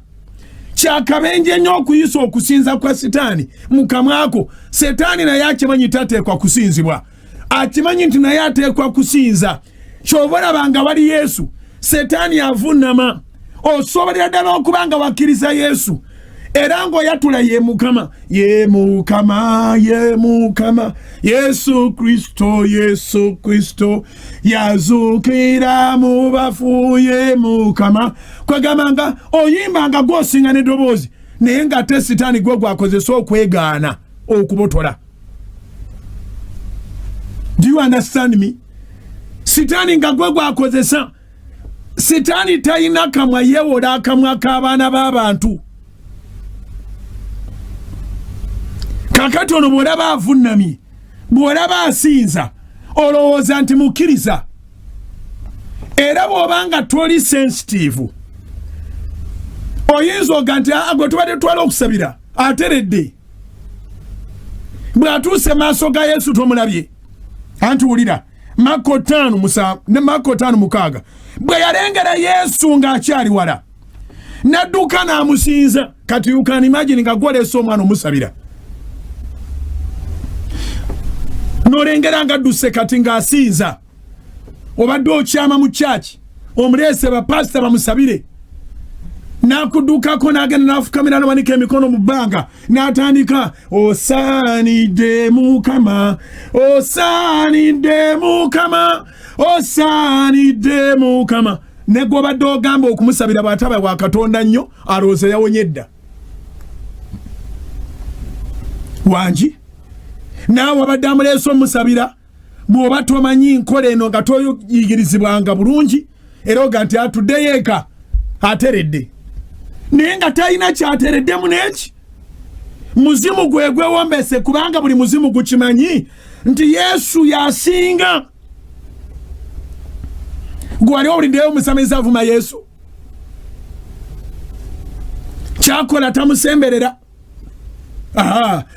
[SPEAKER 1] Kyakabenje nnyo okuyisa okusinza kwa Setaani mu kamwako. Setaani naye akimanyi tateekwa kusinzibwa, akimanyi nti naye ateekwa kusinza. Ky'oba olabanga wali Yesu, Setaani avunnama. Osobolera ddala okubanga wakkiriza Yesu era ng'oyatula ye Mukama, ye Mukama, ye Mukama, Yesu Kristo, Yesu Kristo yazuukira mu bafu, ye Mukama. Kwegambanga oyimbanga gw'osinga n'eddoboozi naye ng'ate Setaani gwe gwakozesa okwegaana okubotola. Do you understand me? Setaani nga gwe gwakozesa. Setaani talina kamwa yeewola akamwa k'abaana b'abantu. Kakati ono bw'olaba avunnamye, bw'olaba asinza, olowooza nti mukkiriza. Era bw'obanga toli sensitive, oyinza oga nti gwe tubadde twala okusabira ateredde. Bw'atuuse maaso ga Yesu tomulabye. Anti wulira Marko 5:6 bwe yalengera Yesu ng'akyali wala n'adduka n'amusinza. Kati you can imagine nga gw'oleese omwana omusabira. nolengera nga adduse kati ng'asinza obadde okyama mu kyaki omuleese bapasita bamusabire n'akuddukako n'agenda n'afukamira n'awanika emikono mu bbanga n'atandika osaanidde Mukama osaanidde Mukama osaanidde Mukama ne gw'obadde ogamba okumusabira bw'ataba wa Katonda nnyo alowooza yawonye dda wangi naawe abadde amuleese omusabira bw'oba tomanyi nkola eno nga toyigirizibwanga bulungi era oga nti atuddeyo eka ateredde naye nga talina kyatereddemu n'eki muzimu gwe gwewombese kubanga buli muzimu gukimanyi nti Yesu yasinga gwe wali owuliddeyo omusamizi avuma Yesu kyakola tamusemberera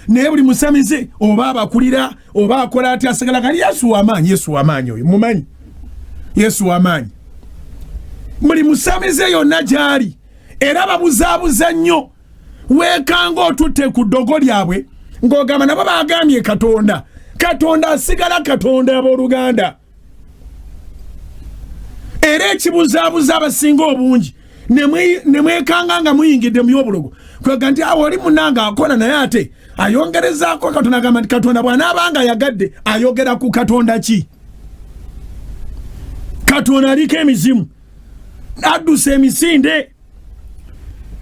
[SPEAKER 1] naye buli musamizi oba abakulira oba akola ati asigala kali Yesu w'amaanyi oyo mumanyi Yesu w'amaanyi buli musamizi yonna gy'ali era babuzaabuza nnyo weekanga otutte ku ddogo lyabwe ng'ogamba nabo baagambye Katonda asigala Katonda abooluganda era ekibuzaabuza abasinga obungi ne mwekanga nga muyingidde mu by'obulogo kwega nti awo oli munnanga akola naye ate ayongerezaako Katonda agamba nti Katonda bw'anaabanga yagadde ayogera ku Katonda ki Katonda aliko emizimu adduse emisinde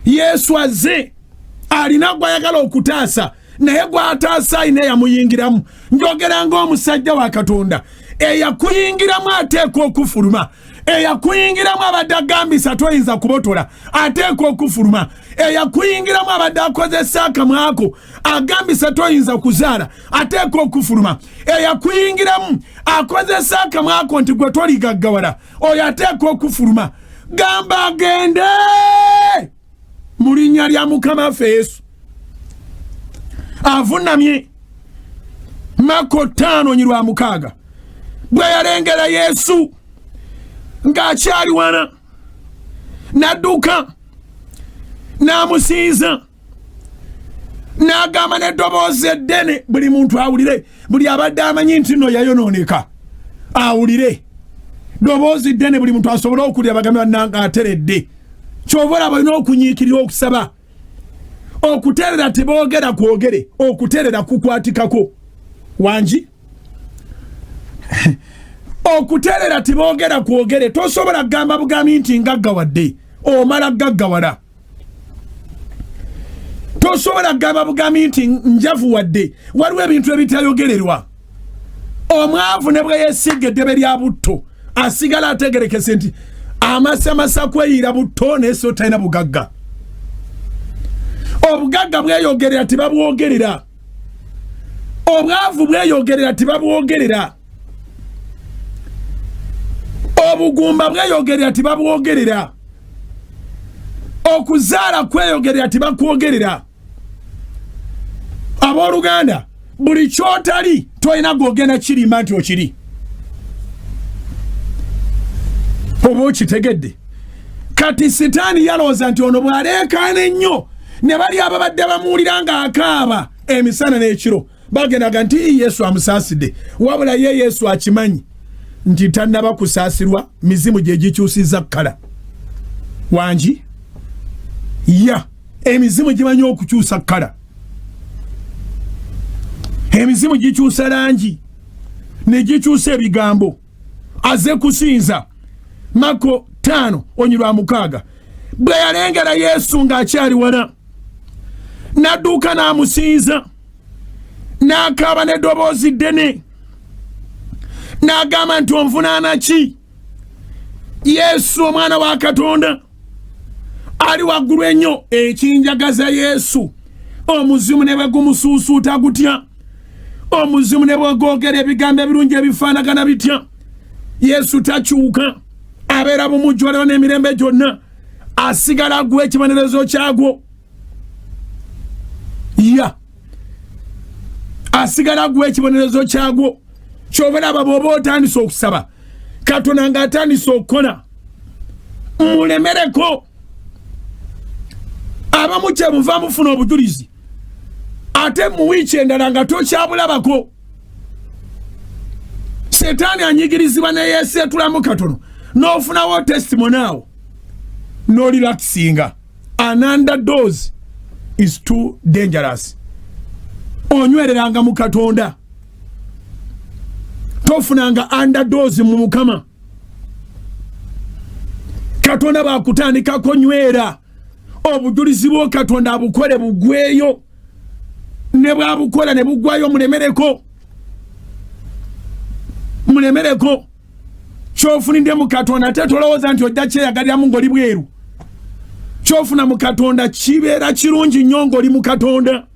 [SPEAKER 1] Yesu azze alina gw'ayagala okutaasa naye gw'ataasa alina eyamuyingiramu njogera ng'omusajja wa Katonda eyakuyingiramu ateeka okufuluma eyakuyingiramu abadde agambisa toyinza kubotola ateeka okufuluma eyakuyingiramu abadde akozesa akamwako agambisa toyinza kuzaala ateeka okufuluma eyakuyingiramu akozesa akamwako nti gwe toligaggawala oyo ateeka okufuluma gamba agende mu linnya lya Mukama waffe Yesu avunnamye Mako 5:6 bwe yalengera Yesu ng'akyali wana n'adduka n'amusinza n'agamba n'eddoboozi eddene buli muntu awulire buli abadde amanyi nti nno yayonooneka awulire ddoboozi ddene buli muntu asobole okulya bagambe bannanga ateredde kyova olaba olina okunyiikirira okusaba okuterera teboogera kwogere okuterera kukwatikako wangi okuterera tiboogera kwogere tosobola kugamba bugambi nti ngaggawadde omala gaggawala tosobola kugamba bugambi nti njavu wadde waliwo ebintu ebitayogererwa omwavu ne bwe yeesiga eddebe lya butto asigala ategerekese nti amasamasa kweyira butto naye so talina bugagga obugagga bweyogerera tibabwogerera obwavu bweyogerera tibabwogerera obugumba bweyogerera tibabwogerera okuzaala kweyogerera tibakwogerera abooluganda buli kyotali tolina gwogenda kirimba nti okiri oba okitegedde kati sitaani yalowooza nti ono bw'aleekaana ennyo ne bali ababadde bamuwulira ng'akaaba emisana n'ekiro bagendaga nti Yesu amusaasidde wabula ye Yesu akimanyi nti tannaba kusaasirwa mizimu gye gikyusizza kkala wangi emizimu gimanyi okukyusa kkala emizimu gikyusa langi ne gikyusa ebigambo aze kusinza Mako 5:6 bwe yalengera Yesu ng'akyali wana n'adduka n'amusinza n'akaaba n'eddoboozi ddene n'agamba nti onvunaana ki Yesu omwana wa Katonda ali waggulu ennyo ekinjagaza Yesu omuzimu ne bwe gumusuusuuta gutya omuzimu ne bwe gwogera ebigambo ebirungi ebifaanagana bitya Yesu takyuka abeera bumujjwaliro n'emirembe gyonna asigala aguwa ekibonerezo kyagwo asigala aguwa ekibonerezo kyagwo ky'obalaba bw'oba otandise okusaba Katonda ng'atandise okukola mulemereko abamu kyemuva mufuna obujulizi ate mu wiiki endala nga tokyabulabako Setani anyigirizibwa ne yesetulamu katono n'ofunawo testimony awo no relaxinga. An underdose is too dangerous. Onywereranga mu Katonda tofunanga underdose mu Mukama. Katonda bakutandika konywera obujulizi bwo Katonda abukole bugweyo ne bwabukola ne bugwayo mulemereko kyofuninde mu Katonda tetolowooza nti ojja kyeyagalira mu ngoli bweru. Kyofuna mu Katonda kibeera kirungi nnyo ng'oli mu Katonda.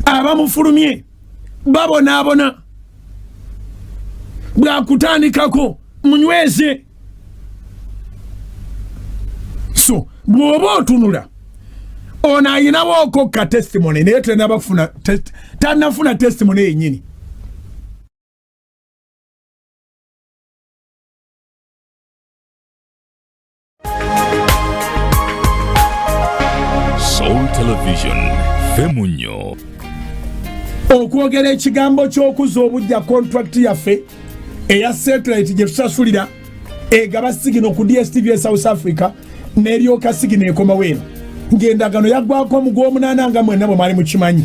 [SPEAKER 1] Abamufulumye babonaabona bwakutandikako munyweze. So bw'oba otunula ono ayinawo okokka testimony naye tannafuna testimony yennyini.
[SPEAKER 2] Soul Television Femunyo
[SPEAKER 1] okwogera ekigambo ky'okuza obujja contract yaffe eya satellite gye tusasulira egaba sigino ku DSTV South Africa n'eryoka sigino ekomawo eno ng'endagano yaggwako mu gw'omunaana nga mwenna bwe mwali mukimanyi.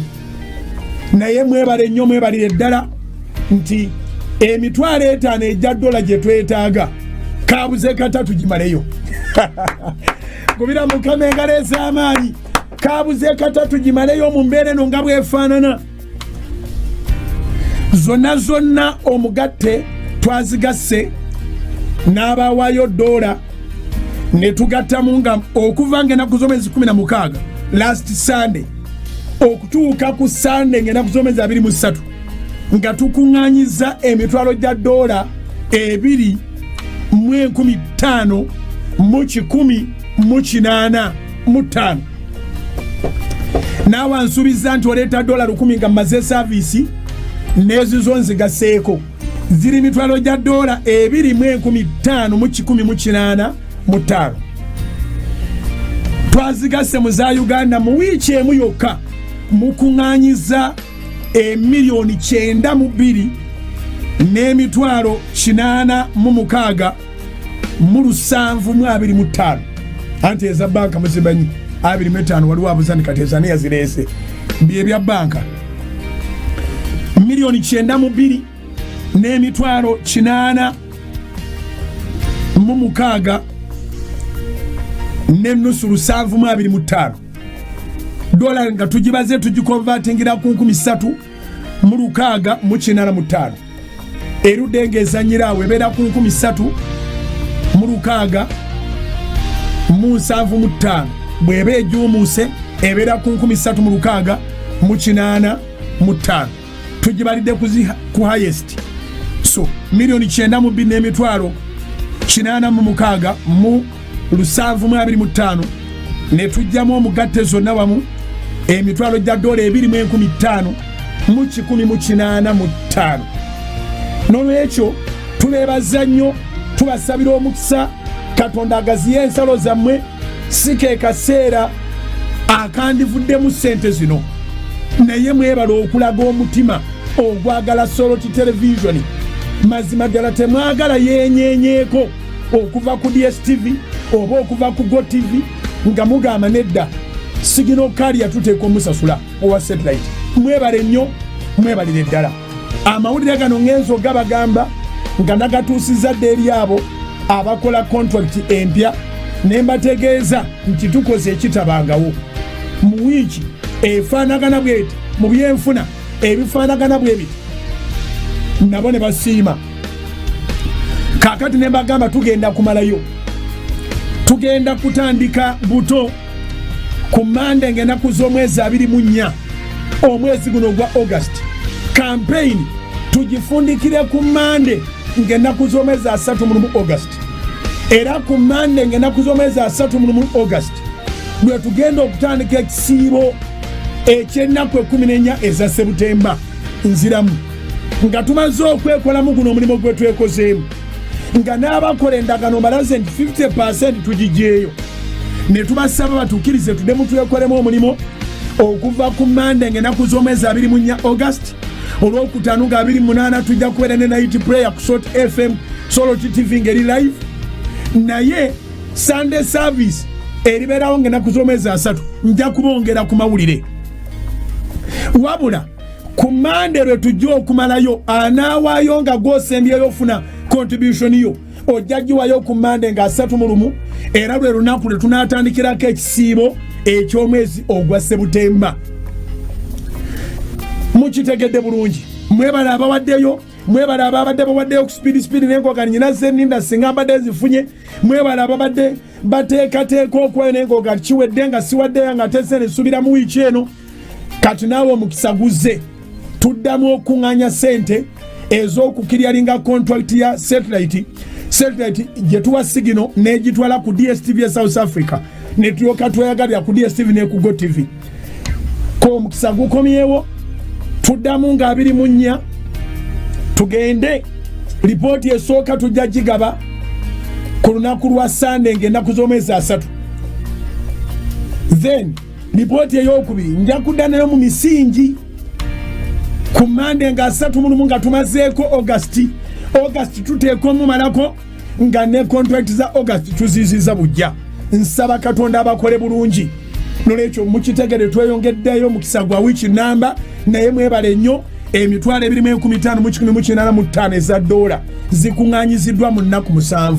[SPEAKER 1] Naye mwebale nnyo mwebalire ddala nti emitwalo 5 ejja dola gye twetaaga kaabuze katatu gimaleyo. Kubira Mukama engalo ez'amaanyi kaabuze katatu gimaleyo mu mbeera eno nga bwefaanana. Zonna omugatte twazigasse n'abawaayo dola ne tugattamu nga okuva ng'ennaku z'omwezi 16 last Sunday okutuuka ku Sunday ng'ennaku z'omwezi 23 nga tukuŋŋaanyiza emitwalo gya dola 2,185 naawe nsuubiza nti oleeta dola 1,000 nga mmaze saavisi n'ezizo nzigaseeko ziri mitwalo gya dola 2,185 twazigase mu za Uganda mu wiiki emu yokka mukuŋŋaanyiza emiliyoni 92 n'emitwalo 86 mu 725 anti eza banka muzibanyi 25 waliwo abuzani kati ezani yazireese byebya banka miliyoni 92 n'emitwalo 86 n'ennusu 725 dola nga tugibaze tugikonvatingira ku 3,685 erudde ng'ezanyiraawo ebeera ku 3,675 bw'eba ejuumuuse ebeera ku 3,685 tugibalidde ku highest. So miliyoni 92 n'emitwalo 86 mu 725 ne tujjamu omugatte zonna wamu emitwalo gya dola 2,105 mu 1,185. N'olwekyo tubeebaza nnyo tubasabira omukisa Katonda agaziye ensalo zammwe si ke kaseera akandivuddemu ssente zino naye mwebala okulaga omutima ogwagala Soloti Television. Mazima ddala temwagala yenyenyeeko okuva ku DSTV oba okuva ku GoTV nga mugamba nedda sigino kali yatuteeka omusasula owa satellite. Mwebale nnyo mwebalire ddala. Amawulire gano ngenzo gabagamba nga nagatuusizza dde eri abo abakola contract empya ne mbategeeza nti tukoze ekitabangawo mu wiiki efaanagana bweti mu byenfuna ebifaanagana bwe biti nabo ne basiima. Kaakati ne mbagamba tugenda kumalayo, tugenda kutandika buto ku Mande ng'ennaku z'omwezi 24 omwezi guno gwa August. Campaign tugifundikire ku Mande ng'ennaku z'omwezi 3 August. Era ku Mande ng'ennaku z'omwezi 3 August lwe tugenda okutandika ekisiibo eky'ennaku 14 eza Septemba nziramu nga tumaze okwekolamu guno omulimu gwe twekozeemu nga n'abakola endagano balaze nti 50% tugijeeyo ne tubasaba batuukirize tuddemu twekolemu omulimu okuva ku Mande ng'ennaku z'omwezi 24 August olwokutaano nga 28 tujja kubeera ne night prayer ku Salt FM Solo TV ngeri live, naye Sunday service eribeerawo ng'ennaku z'omwezi 3 nja kubongera ku mawulire. Wabula ku Monday lwe tujja okumalayo anaawaayo nga gw'osembyeyo ofuna contribution yo ojja giwayo ku Monday nga 31, era lwe lunaku lwe tunaatandikirako ekisiibo eky'omwezi ogwa Septemba. Mukitegedde bulungi. Mwebale abawaddeyo, mwebale ababadde bawaddeyo ku speed n'enkoga nnyina zeninda singa mbadde zifunye, mwebale ababadde bateekateeka okweyo n'enkoga kiwedde nga siwaddeyo nga tese nesubira mu wiiki eno. Kati naawe omukisa guzze, tuddamu okuŋŋaanya ssente ez'okukiryalinga contract ya satellite gye tuwa Signal n'egitwala ku DSTV ya South Africa ne tulyoka tweyagalira ku DSTV ne ku GoTV. Ko omukisa gukomyewo, tuddamu nga 24 tugende lipooti esooka tujja gigaba ku lunaku lwa Sunday ng'ennaku z'omwezi 3. Then lipooti ey'okubiri nja kudda nayo mu misingi ku Monday nga 31 nga tumazeeko August tuteeka omumalako nga ne contract za August tuziziza bujja. Nsaba Katonda abakole bulungi. Nolwekyo mukitegere tweyongeddeyo mukisa gwa wiiki namba, naye mwebale nnyo. Emitwalo 2,185 eza dola zikuŋŋaanyiziddwa mu nnaku 7.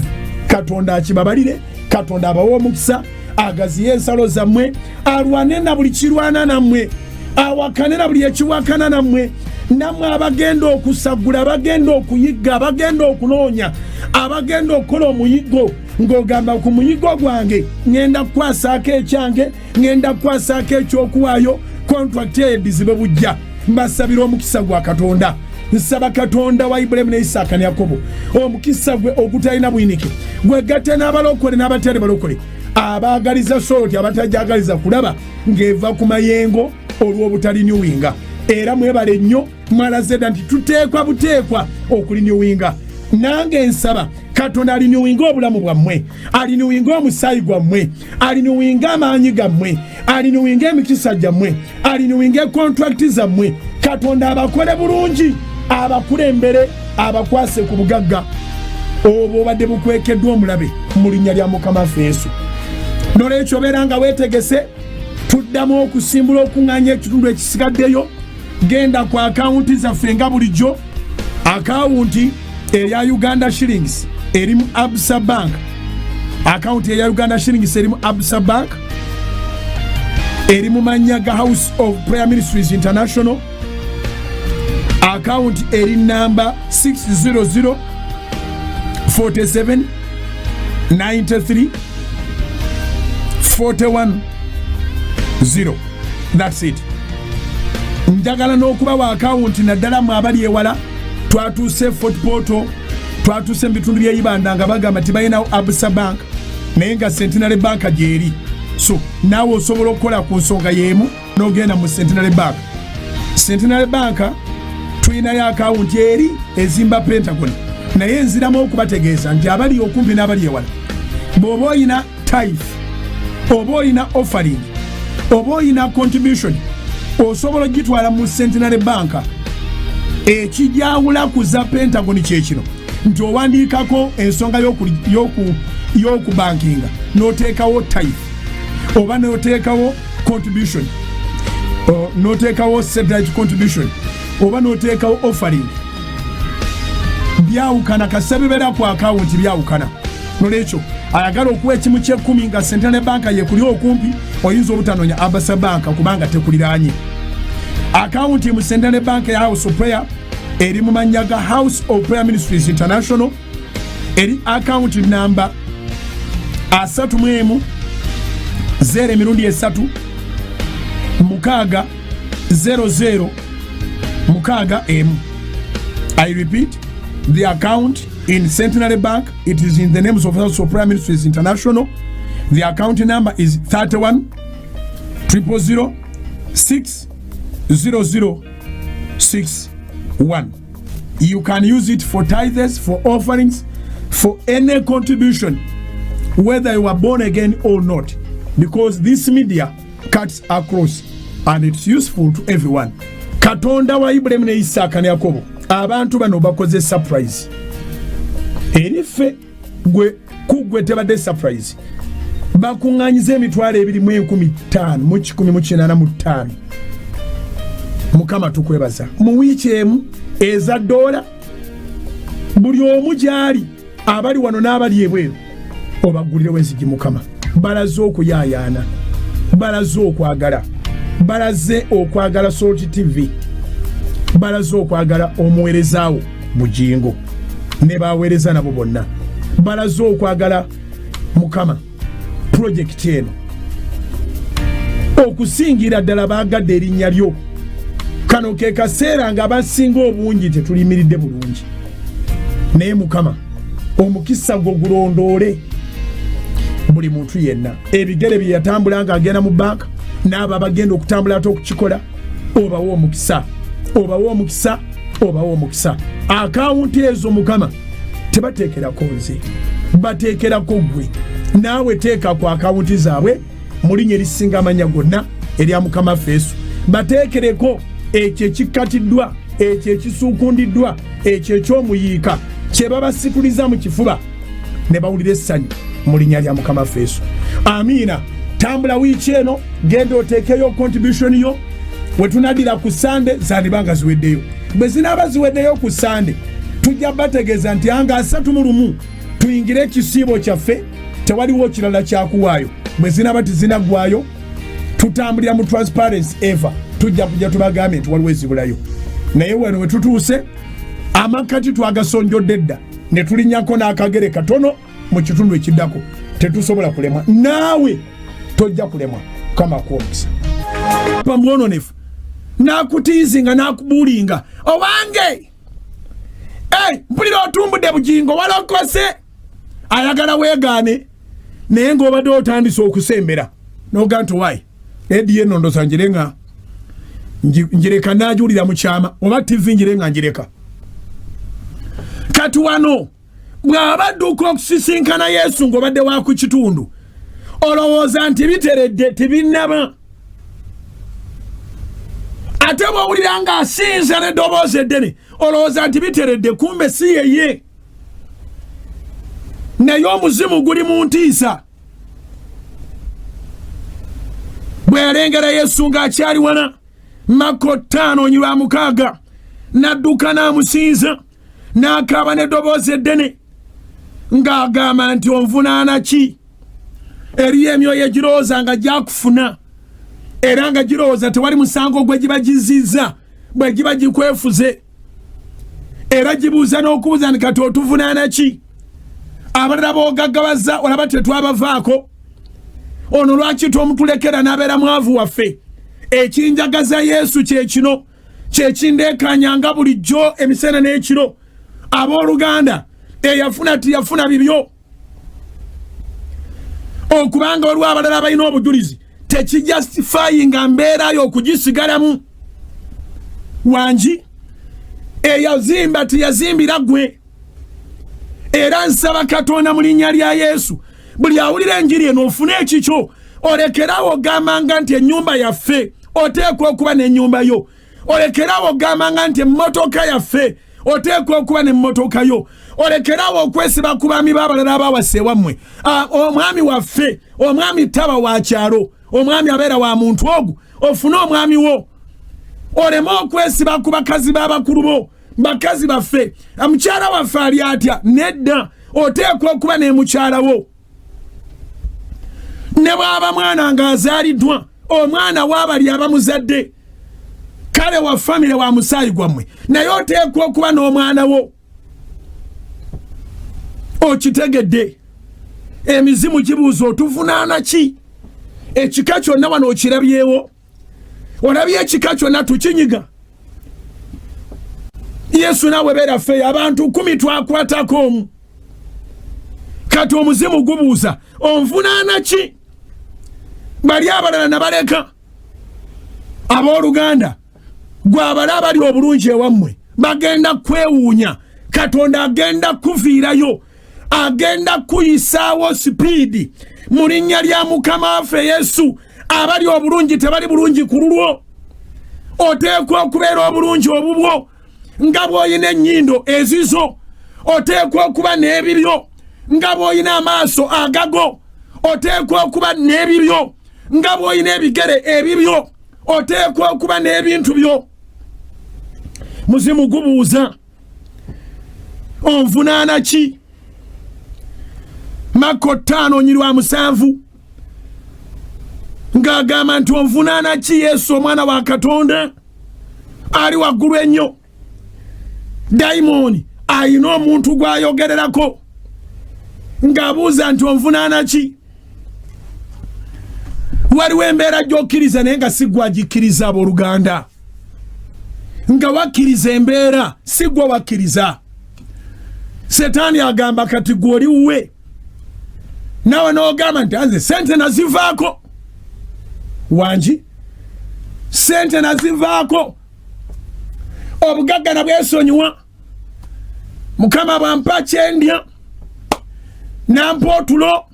[SPEAKER 1] Katonda akibabalire, Katonda abawe omukisa, agaziye ensalo zammwe, alwane na buli kirwana nammwe, awakane na buli ekiwakana nammwe, nammwe abagenda okusagula, abagenda okuyigga, abagenda okunoonya, abagenda okukola omuyiggo ng'ogamba ku muyiggo gwange ngenda kukwasaako ekyange, ngenda kukwasaako ekyokuwaayo, contract edizibe bujja. Mbasabira omukisa gwa Katonda. Nsaba Katonda wa Ibrahimu ne Isaaka ne Yakobo, omukisa gwe ogutalina buyinike gwe gatte n'abalokole n'abatali balokole, abaagaliza Solo abatajagaliza kulaba ng'eva ku mayengo olw'obutalinyuwinga. Era mwebale nnyo, mwalaze nti tuteekwa buteekwa okulinyuwinga. Nange nsaba Katonda alinyuwinga obulamu bwammwe, alinyuwinga omusaayi gwammwe, alinyuwinga amaanyi gammwe, alinyuwinga emikisa gyammwe, alinyuwinga contract zammwe. Katonda abakole bulungi, abakulembere, abakwase ku bugagga obwo obadde bukwekeddwa omulabe mu linnya lya Mukama Yesu. Nolwekyo beera nga weetegese, tuddamu okusimbula okuŋŋaanya ekitundu ekisigaddeyo. Genda ku akawunti zaffe nga bulijjo. Akawunti eya Uganda Shillings erimu Absa Bank, akawunti eya Uganda Shillings erimu Absa Bank, erimu Manyaga House of Prayer Ministries International. Akawunti eri namba 600 47 93 41 0. That's it. Njagala n'okubawa akawunti naddala mu abali ewala. Twatuuse Fort Portal, twatuuse mu bitundu by'Ibanda nga bagamba tibalinawo Absa Bank naye nga Centenary Bank gyeri. So naawe osobola okukola ku nsonga y'emu n'ogenda mu Centenary Bank. Centenary Bank tulinayo akawunti eri ezimba Pentagon, naye nziramu okubategeeza nti abali okumpi n'abali ewala, bw'oba oyina tithe, oba oyina offering, oba oyina contribution, osobola gitwala mu Centenary Bank. Ekijawula ku za Pentagon kyekino nti owandiikako ensonga y'okubankinga n'oteekawo tithe, oba n'oteekawo contribution, n'oteekawo satellite contribution, oba n'oteekawo offering. Byawukana kasa bibeera ku akawunti byawukana. Nolwekyo ayagala okuwa ekimu ky'ekkumi nga Centenary Bank yekuli okumpi, oyinza obutanoonya Absa Bank kubanga tekuliraanye. Akawunti mu Centenary Bank ya House of Prayer eri mu Manyaga House of Prayer Ministries International, eri akawunti namba 31 0 3 6 00 I repeat, the account in Centenary Bank, it is in the names of House of Prayer Ministries International. The account number is 31 000 60061. You can use it for tithes, for offerings, for any contribution, whether you are born again or not, because this media cuts across and it's useful to everyone. Katonda wa Ibrahim ne Isaka ne Yakobo abantu bano bakoze surprise erife gwe kugwe tebadde surprise bakunganyize emitwalo 2,1500 mu 185 Mukama tukwebaza mu wiiki emu eza dola buli omu gyali abali wano n'abali ebweru obagulirewo enzigi Mukama balaze okuyayaana balaze okwagala balaze okwagala Salt TV balaze okwagala omuweerezaawo Bujingo ne baweereza nabo bonna balaze okwagala Mukama project eno okusingira ddala baagadde erinnya lyo kano ke kaseera nga basinga obungi tetulimiridde bulungi naye Mukama omukisa gwo gulondoole buli muntu yenna ebigere bye yatambula nga agenda mu banka n'abo abagenda okutambula ate okukikola obawo omukisa obawo omukisa obawo omukisa akawunti ezo Mukama tebateekerako nze bateekerako gwe naawe teeka ku akawunti zaabwe mu linnya erisinga amanya gonna erya Mukama Yesu bateekereko ekyo ekikatiddwa ekyo ekisuukundiddwa ekyo ekyomuyiika kye babasikuliza mu kifuba ne bawulira essanyu mu linnya lya Mukama Yesu amiina tambula wiiki eno genda oteekeyo contribution yo wetunadira ku Sande zandibanga ziweddeyo bwe zinaaba ziweddeyo ku Sande tujja bategeeza nti anga 3 tuyingire ekisiibo kyaffe tewaliwo kirala kyakuwaayo bwe zinaaba tizinagwayo tutambulira mu transparency eva tujja kujja tubagambe nti waliwo ezibulayo naye wano we tutuuse amakati twagasonjodde dda ne tulinnyako n'akagere katono mu kitundu ekiddako tetusobola kulemwa naawe tojja kulemwa kama kwomisa pamwononefu nakutiizinga nakubuulinga owange mpulira otumbudde Bujingo walokose ayagala weegaane naye ng'obadde otandise okusembera noga nti wayi edi eno ndoza njirenga njireka najulira mu kyama oba TV njirenga njireka kati wano bw'abadduka okusisinkana Yesu ng'obadde wa ku kitundu olowooza nti biteredde tibinnaba ate bw'owulira ng'asinza n'eddoboozi eddene olowooza nti biteredde kumbe si yeye naye omuzimu guli mu ntiisa bwe yalengera Yesu ng'akyali wana Mako 5:6 n'adduka n'amusinza n'akaaba n'eddoboozi eddene ng'agamba nti onvunaana ki eri emyoyo egirowooza nga gyakufuna era nga girowooza tewali musango gwe giba gizizza bwe giba gikwefuze era gibuuza n'okubuuza nti kati otuvunaana ki abalala boogaggabaza olaba tetwabavaako ono lwaki tomutulekera n'abeera mwavu waffe ekinjagaza Yesu kye kino kye kindeekanyanga bulijjo emisana n'ekiro abooluganda eyafuna tiyafuna bibyo okubanga waliwo abalala balina obujulizi tekijustifyinga mbeerayo okugisigalamu wangi eyazimba tiyazimbira gwe era nsaba Katonda mu linnya lya Yesu buli awulira enjiri eno ofune ekikyo olekerawo gambanga nti ennyumba yaffe oteekwa okuba n'ennyumba yo olekerawo gambanga nti emmotoka yaffe oteekwa okuba n'emmotoka yo olekerawo okwesiba ku baami b'abalala abawase wammwe omwami waffe omwami taba wa kyalo omwami abeera wa muntu ogu ofune omwami wo oleme okwesiba ku bakazi b'abakulu bo bakazi baffe mukyala waffe ali atya nedda oteekwa okuba n'emukyala wo ne bw'aba mwana ng'azaaliddwa omwana w'abali abamuzadde kale wa famire wa musaayi gwammwe naye oteekwa okuba n'omwana wo okitegedde emizimu gibuuza otuvunaana ki ekika kyonna wano okirabyewo olabye ekika kyonna tukinyiga Yesu naawe beera ffe abantu 10 twakwatako omu kati omuzimu gubuuza onvunaana ki bali abalala nabaleka abooluganda gwe abala abali obulungi ewammwe bagenda kwewuunya Katonda agenda kuviirayo agenda kuyisaawo sipiidi mu linnya lya Mukama waffe Yesu abali obulungi tebali bulungi ku lulwo oteekwa okubeera obulungi obubwo nga bw'olina ennyindo ezizo, oteekwa okuba n'ebibyo nga bw'olina amaaso agago, oteekwa okuba n'ebibyo nga bw'olina ebigere ebibyo, oteekwa okuba n'ebintu byo. Muzimu gubuuza, onvunaana ki? Makko 5:7 ng'agamba nti onvunaana ki Yesu omwana wa Katonda ali waggulu ennyo? Dayimoni ayina omuntu gw'ayogererako ng'abuuza nti onvunaana ki? Waliwo embeera gy'okkiriza naye nga si gwe agikkiriza abooluganda. Nga wakkiriza embeera si gwe wakkiriza. Setaani agamba kati gwe oli wuwe, nawe n'ogamba nti nze sente nazivaako. Wangi sente nazivaako, obugagga na bwesonyiwa, Mukama bwampa kyendya nampa otulo,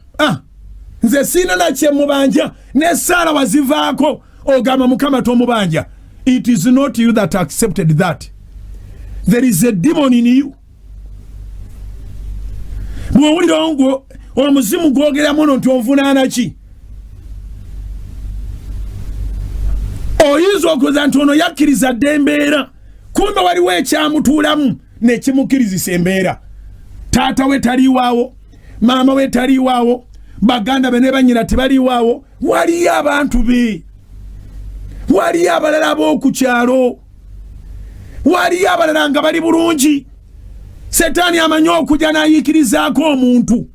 [SPEAKER 1] nze siina na kyemubanja, ne Saara wazivaako, ogamba Mukama tomubanja. It is not you that accepted that. There is a demon in you. Bw'owulira ngo omuzimu gwogera muno nti onvunaana ki? Oyinza okuza nti ono yakkiriza dde embeera, kumbe waliwo ekyamutuulamu nekimukirizisa embeera. Taata we taliiwaawo, maama we taliiwaawo, baganda be ne bannyina tebaliiwaawo, waliyo abantu be, waliyo abalala ab'oku kyalo, waliyo abalala nga bali bulungi. Setaani amanyi okujja n'ayiikirizaako omuntu,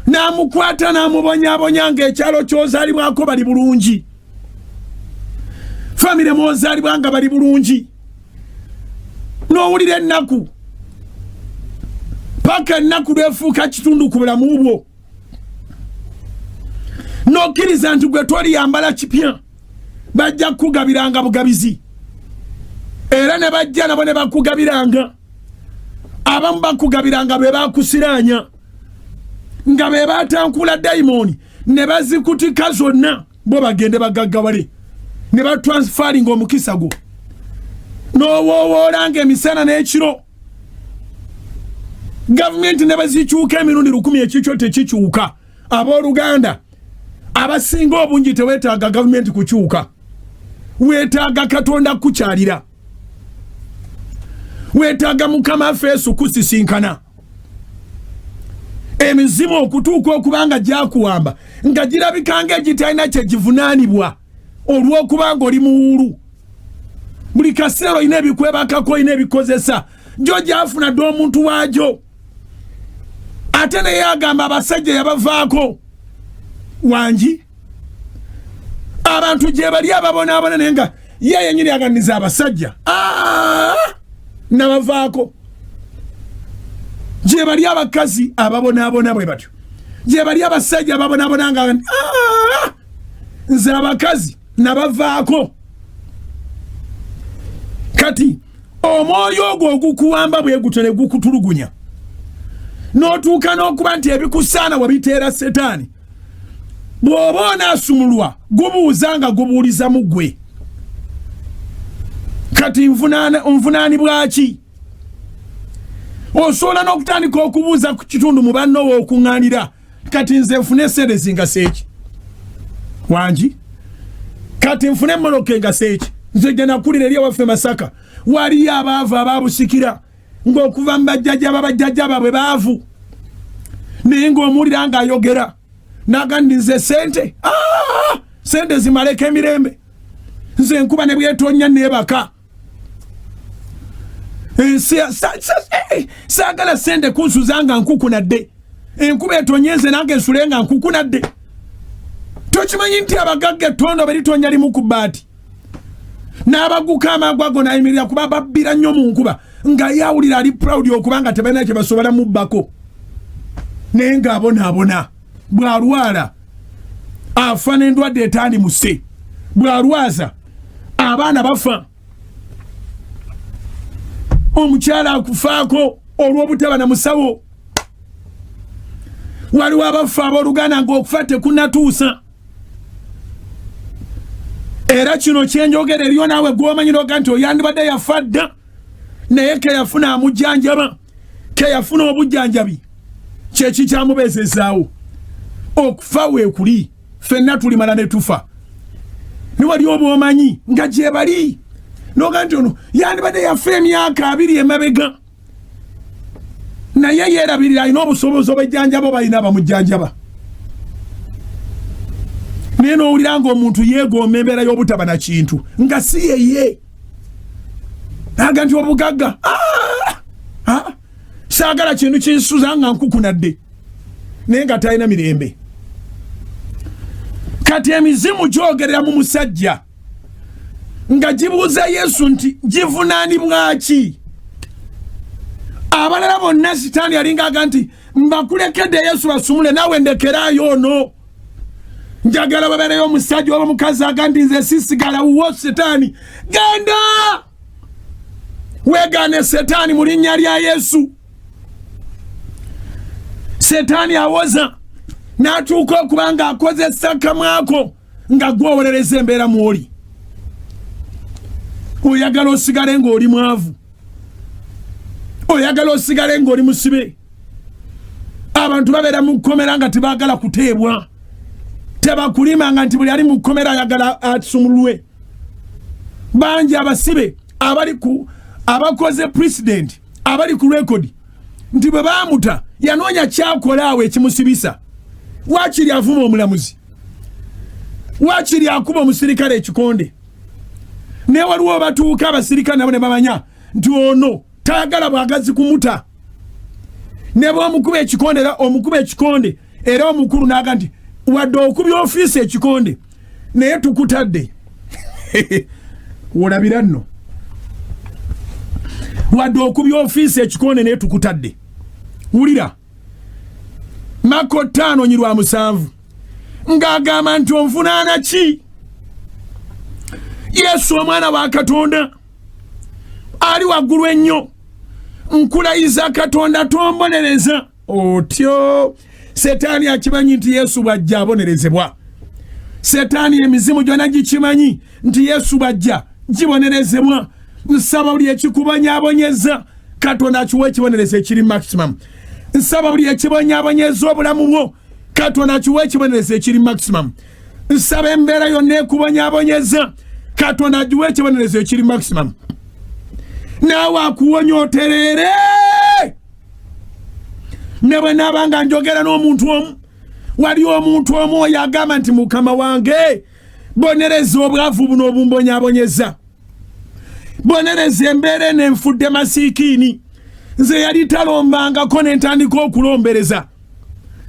[SPEAKER 1] n'amukwata n'amubonyaabonya ng'ekyalo ky'ozaalibwako bali bulungi, famire mw'ozaalibwa nga bali bulungi, n'owulira ennaku paka ennaku lwefuuka kitundu ku bulamu bwo, n'okkiriza nti gwe toliyambala kipya, bajja kukugabiranga bugabizi, era ne bajja nabo ne bakugabiranga. Abamu bakugabiranga be bakusiraanya, nga be batankula dayimoni ne bazikutika zonna, bo bagende bagaggawale ne batransfaringa omukisa gwo, n'owoowoolanga emisana n'ekiro. Gavumenti ne bazikyuka emirundi 10 ekikyo tekikyuka. Abooluganda abasinga obungi teweetaaga gavumenti kukyuka, weetaaga Katonda kukyalira, weetaaga Mukama waffe Yesu kusisinkana. Emizimu okutuuka okubanga gyakuwamba nga girabikanga egitalina kye givunaanibwa olw'okubanga oli muwuulu. Buli kaseera olina ebikwebakako, olina ebikozesa, gyo gyafuna dde omuntu waagyo. Ate naye agamba abasajja yabavaako. Wangi abantu gye bali ababonaabona naye nga ye yennyini yaganiza abasajja nabavaako. Gye bali abakazi ababonaabona bwe batyo, gye bali abasajja ababonaabona nga nze abakazi nabavaako. Kati omwoyo ogwo ogukuwamba bwe gutyo ne gukutulugunya, n'otuuka n'okuba nti ebikusaana wabiteera Setaani, bw'oba onaasumulwa gubuuza nga gubuuliza mu ggwe. Kati nvunaanibwa ki? Osobola n'okutandika okubuuza ku kitundu mu banno w'okuŋŋaanira, kati nze nfune essente zingasa eki? Wangi kati nfune emmoloka engasa eki? Nze gye nakulira eri ewaffe Masaka waliyo abaava abaabusikira ng'okuva mu bajjajja babajjajja baabwe baavu, naye ng'omuwulira ng'ayogera n'agandi nze sente, sente zimaleko emirembe, nze enkuba ne bwetonya neebaka. Saagala sente kunsuza nga nkukunadde, enkuba etonye nze nange nsule nga nkukunadde. Tokimanyi nti abagagga ettondo beritonya limu ku bbaati, n'abaguka amagwago n'ayimirira kuba babbira nnyo mu nkuba, nga yawulira ali proud okubanga tebalina kye basobola mubbako, naye ng'abonaabona. Bw'alwala afa n'endwadde etaani muse, bw'alwaza abaana bafa, omukyala akufaako olw'obutaba na musawo. Waliwo abafa abooluganda ng'okufa tekunatuusa. era kino kyenjogera eriyo naawe gw'omanyira oganti oyandibadde yafadda naye ke yafuna amujjanjaba ke yafuna obujjanjabi kyeki kyamubeezezaawo okufa weekuli ffenna tulimala ne tufa niwali oba omanyi nga gye bali noga nti ono yandibadde yafa emyaka 2 emabega naye yeerabirira alina obusobozi obwejjanjaba balina bamujjanjaba naye n'owulira ng'omuntu yeegomba embeera y'obutaba na kintu nga si yeye aga nti obugagga saagala kintu kinsuza nga nkukunadde naye nga talina mirembe kati emizimu gyogerera mu musajja nga gibuuza Yesu nti givunaanibwa ki abalala bonna sitaani alinga aga nti mbakulekedde Yesu basumule naawe ndekeraayo ono njagala babeereyo omusajja oba mukazi aga nti nze sisigala wuwo sitaani genda weegaane setaani mu linnya lya Yesu setaani awoza n'atuuka okuba nga akozesa kamwako nga gwowolereza embeera mw'oli oyagala osigale ng'oli mwavu oyagala osigale ng'oli musibe abantu babeera mu kkomera nga tebaagala kuteebwa tebakulima nga nti buli ali mu kkomera ayagala asumulwe bangi abasibe abakoze president abali ku rekodi nti bwe baamuta yanoonya kyakola awo ekimusibisa waakiri avuma omulamuzi waakiri akuba omusirikale ekikonde naye waliwo batuuka abasirikale nabo ne bamanya nti ono tayagala bwagazi kumuta ne bw'omukuba ekikonde era omukulu n'aga nti wadde okubya ofiisi ekikonde naye tukutadde olabira nno wadde okubya ofiisi ekikonde naye tukutadde wulira Mako 5:7 ng'agamba nti onvunaana ki Yesu omwana wa Katonda ali waggulu ennyo nkulayiza Katonda tombonereza otyo setaani akimanyi nti Yesu bw'ajja abonerezebwa setaani emizimu gyonna gikimanyi nti Yesu bw'ajja gibonerezebwa nsaba buli ekikubonyaabonyeza Katonda akiwa ekibonereza ekiri maximum nsaba buli ekibonyaabonyeza obulamu bwo Katonda akiwa ekibonereza ekiri maximum nsaba embeera yonna ekubonyaabonyeza Katonda akiwa ekibonereza ekiri maximum naawe akuwonya otereere ne bwe naaba nga njogera n'omuntu omu wali omuntu omu oyo agamba nti Mukama wange bonereza obwavu buno obumbonyaabonyeza bonereza embeera n'enfudde masiikiini nze yali talombangako ne ntandika okulombereza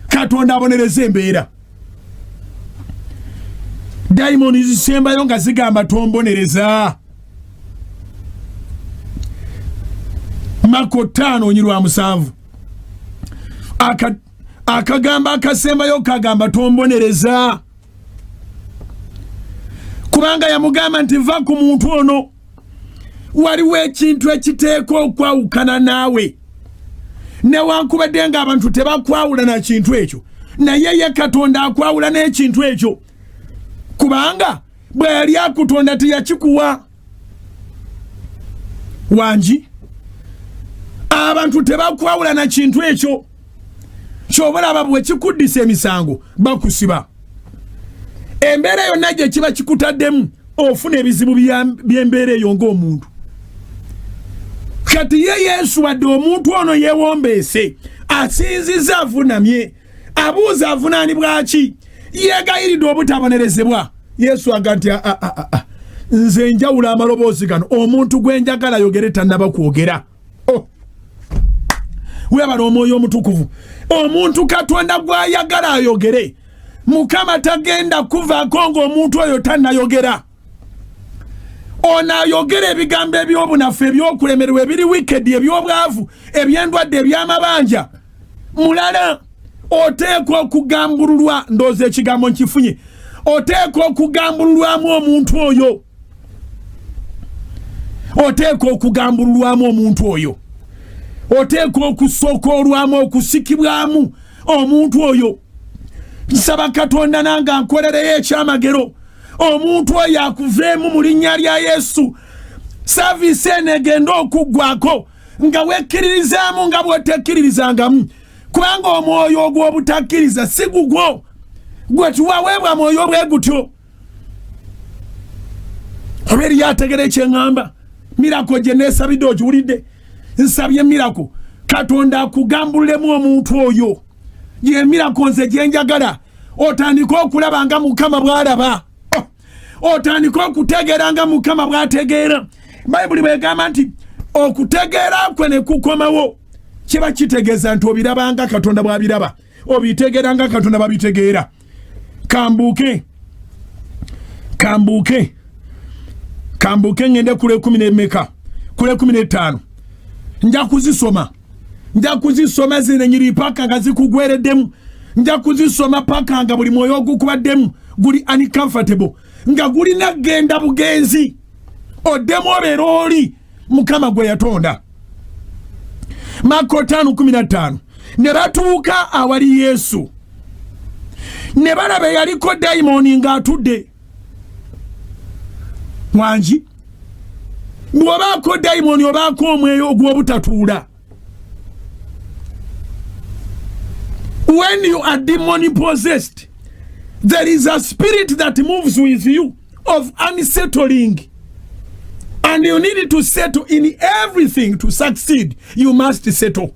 [SPEAKER 1] Katonda abonereza embeera dayimoni zisembayo nga zigamba tombonereza Mako 5:7 akagamba akasembayo kagamba tombonereza kubanga yamugamba nti va ku muntu ono waliwo ekintu ekiteeka okwawukana naawe newankubadde nga abantu tebakwawula na kintu ekyo naye ye Katonda akwawula n'ekintu ekyo kubanga bwe yali akutonda teyakikuwa wangi abantu tebakwawula na kintu ekyo kyobalaba bwe kikuddisa emisango bakusiba embeera yonna gye kiba kikutaddemu ofuna ebizibu by'embeera eyo ng'omuntu kati ye Yesu wadde omuntu ono yeewombeese asinziza avunamye abuuza avunaanibwa ki yeegayiridde obutabonerezebwa Yesu aga nti nze njawula amaloboozi gano omuntu gwe njagala ayogere tannaba kwogera webala omwoyo omutukuvu omuntu Katonda gw'ayagala ayogere Mukama tagenda kuvaako ng'omuntu oyo tannayogera ono ayogera ebigambo ebyobunafu ebyokulemererwa ebiri wikedi ebyobwavu ebyendwadde ebyamabanja mulala oteekwa okugambululwa ndooza ekigambo nkifunye oteekwa okugambululwamu omuntu oyo oteekwa okugambululwamu omuntu oyo oteekwa okusookoolwamu okusikibwamu omuntu oyo nsaba Katonda nange ankolereyo ekyamagero omuntu oyo akuveemu mu linnya lya Yesu. Service enegenda okuggwako nga wekkiririzaamu nga bw'otekkiririzangamu, kubanga omwoyo ogw'obutakkiriza si gugwo gwe tuwaweebwa mwoyo bwe gutyo. Oba eri yategera ekyeŋŋamba mirako gye neesabidde ogiwulidde. Nsabye mirako Katonda akugambulemu omuntu oyo. Ye mirako nze gye njagala otandika okulaba nga Mukama bw'alaba, otandika okutegeera nga Mukama bw'ategeera. Bayibuli bw'egamba nti okutegeera kwe ne kukomawo kiba kitegeeza nti obirabanga Katonda bw'abiraba, obitegeeranga Katonda bw'abitegeera. Kambuke ngende kule 10 kule 15 nja kuzisoma zine nyiri paka nga zikugwereddemu, nja kuzisoma paka nga buli mwoyo ogukubaddemu guli uncomfortable, nga guli nagenda bugenzi oddemu obeera oli Mukama gwe yatonda. Marko 5:15 ne batuuka awali Yesu ne balaba yaliko dayimoni ng'atudde. Mwanji bw'obaako dayimoni obaako omweyo ogw'obutatuula. When you are demon possessed, there is a spirit that moves with you of unsettling, and you need to settle in everything to succeed. You must settle.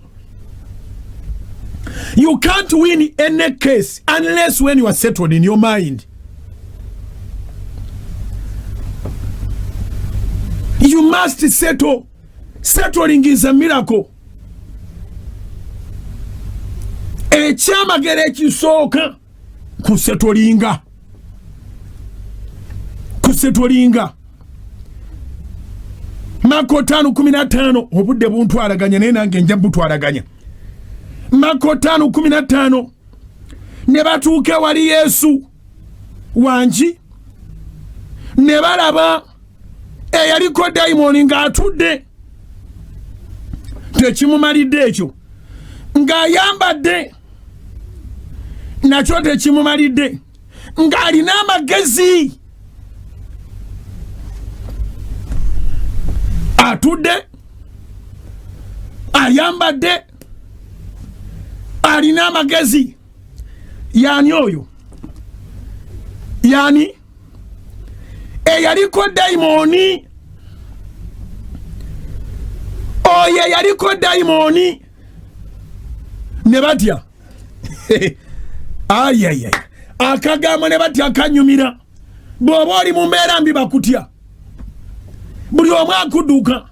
[SPEAKER 1] You can't win any case unless when you are settled in your mind. You must settle. Settling is a miracle. Ekyamagero ekisooka kusetolinga. Marko 5:15 obudde buntwalaganya naye nange nja butwalaganya. Marko 5:15 ne batuuka wali Yesu wanji ne balaba eyaliko dayimoni ng'atudde. Tekimumalidde ekyo ng'ayambadde, nakyo tekimumalidde ng'alina amagezi. Atudde, ayambadde, alina amagezi. Yani oyo? Yani eyaliko dayimoni, oyo eyaliko dayimoni ne batya. Ayayay, akagamba ne batya akanyumira. Bw'oba oli mu mbeera mbi bakutya, buli omu akudduka.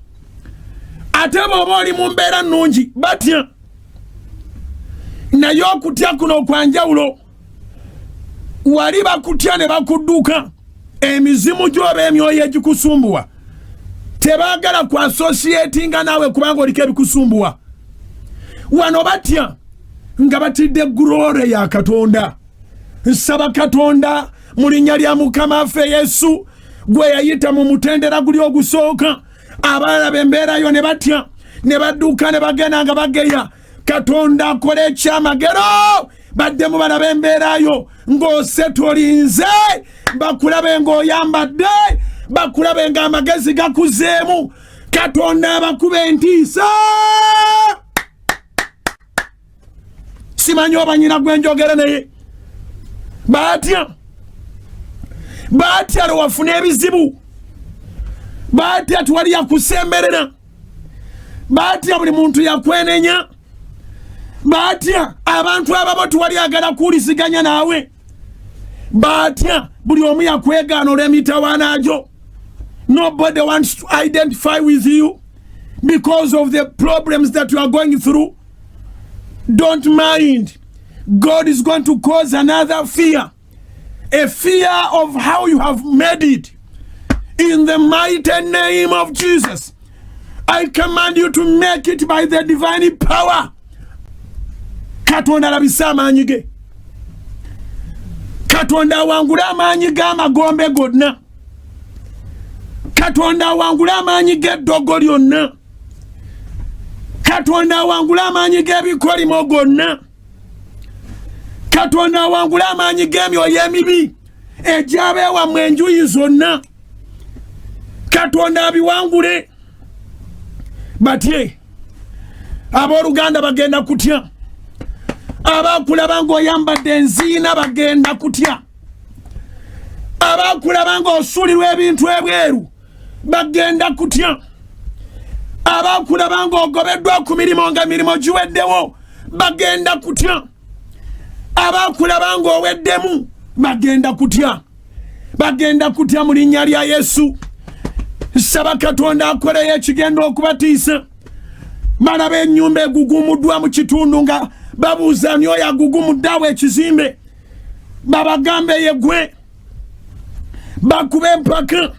[SPEAKER 1] Ate bw'oba oli mu mbeera nnungi batya. Naye okutya kuno okwanjawulo. Wali bakutya ne bakudduka, emizimu gy'oba emyoyo egikusumbuwa tebaagala ku associatinga naawe kubanga oliko ebikusumbuwa. Wano batya nga batidde glory ya Katonda. Nsaba Katonda mu linnya lya Mukama waffe Yesu gwe yayita mu mutendera guli ogusooka, abalaba embeera yo ne batya ne badduka ne bagenda nga bageya. Katonda akole ekyamagero baddemu balaba embeera yo ng'osetolinze, bakulabe ng'oyambadde, bakulabe ng'amagezi gakuzeemu. Katonda abakuba entiisa. Simanyi oba nyina gwe njogera naye. Batya lwewafuna ebizibu, batya tuwali yakusemberera, batya buli muntu yakwenenya, batya abantu ababo tuwali agala kuwulisiganya naawe, batya buli omu yakwegaana olw'emitawaana gyo. Nobody wants to identify with you because of the problems that you are going through. Don't mind. God is going to cause another fear. A fear of how you have made it. In the mighty name of Jesus, I command you to make it by the divine power. Katonda alabise amaanyi ge. Katonda awangula amaanyi g'amagombe gonna. Katonda awangula amaanyi g'eddogo lyonna. Katonda awangula amaanyi g'ebikolimo gonna. Katonda awangula amaanyi g'emyoyo emibi ejabewa mwenjuyi zonna Katonda abiwangule batye abooluganda bagenda kutya abakulaba ng'oyambadde enziina bagenda kutya abakulaba ng'osuulirwa ebintu ebweru bagenda kutya abakulaba ng'ogobeddwa ku mirimu nga mirimu giweddewo bagenda kutya abakulaba ng'oweddemu bagenda kutya mu linnya lya Yesu. Nsaba Katonda akoleyo ekigenda okubatiisa balaba ennyumba egugumuddwa mu kitundu nga babuuza ani oyo agugumuddaawo ekizimbe babagambe yegwe bakube empaka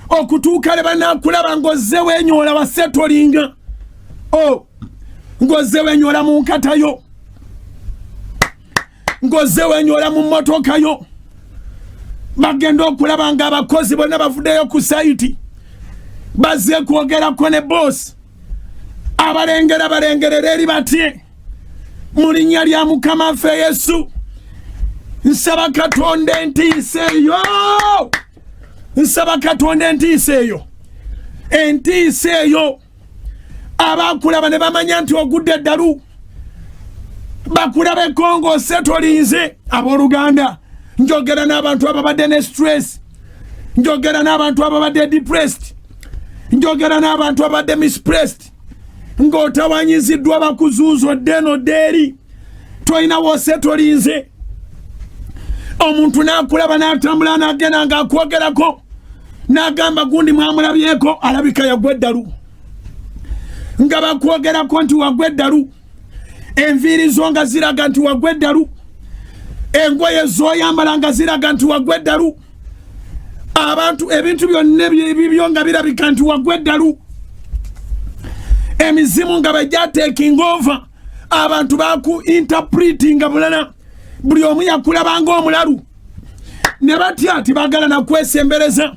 [SPEAKER 1] okutuuka le banaakulaba ng'ozze weenyola wasetolinga ng'ozze weenyola mu nkatayo ng'ozze weenyola mu mmotokayo bagenda okulaba ng'abakozi bonna bavuddeyo ku sayiti bazze kwogerako ne boosi balengerera eri batye mu linnya lya Mukama waffe Yesu. Nsaba Katonda entiisa eyo abakulaba ne bamanya nti ogudde eddalu bakulaba ekkongo osetolinze. Abooluganda njogera n'abantu ababadde ne stress, njogera n'abantu ababadde depressed, njogera n'abantu abadde mispressed ng'otawanyiziddwa bakuzuuzodde n'oddeeri tolina wosetolinze. Omuntu n'akulaba n'atambula n'agenda ng'akwogerako n'agamba gundi mwamulabyeko alabika yagwa eddalu nga bakwogerako nti wagwa eddalu enviiri zo nga ziraga nti wagwa eddalu engoye z'oyambala nga ziraga nti wagwa eddalu abantu ebintu byonna ebibyo nga birabika nti wagwa eddalu emizimu nga bajja taking over abantu baku interpretinga bulala buli omu yakulabanga omulalu ne batya ati bagala na kwesembereza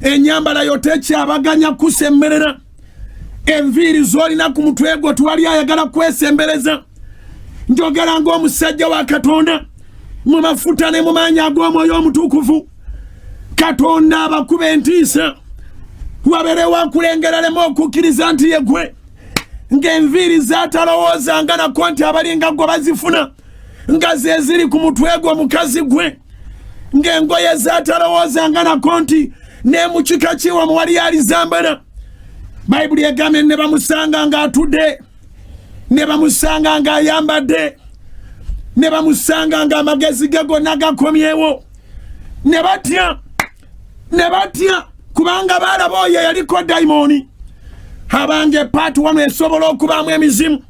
[SPEAKER 1] ennyambala yo tekyabaganya kusemmerera enviiri z'olina ku mutwe gwo tuwali ayagala kwesembereza. Njogera ng'omusajja wa Katonda mu mafuta ne mu maanyi ag'Omwoyo Omutukuvu. Katonda abakuba entiisa wabeerewo akulengeralemu okukkiriza nti yegwe ng'enviiri z'atalowoozanga nako nti abalinga gwe bazifuna nga ze ziri ku mutwe gwe mukazi gwe ng'engoye z'atalowoozanga nako nti ne mu kika kiwa muwali alizambala. Bayibuli egambye ne bamusanga ng'atudde, ne bamusanga ng'ayambadde, ne bamusanga ng'amagezi ge gonna gakomyewo, ne batya kubanga baalaba oyo yaliko dayimoni. Abange paati wano esobola okubaamu emizimu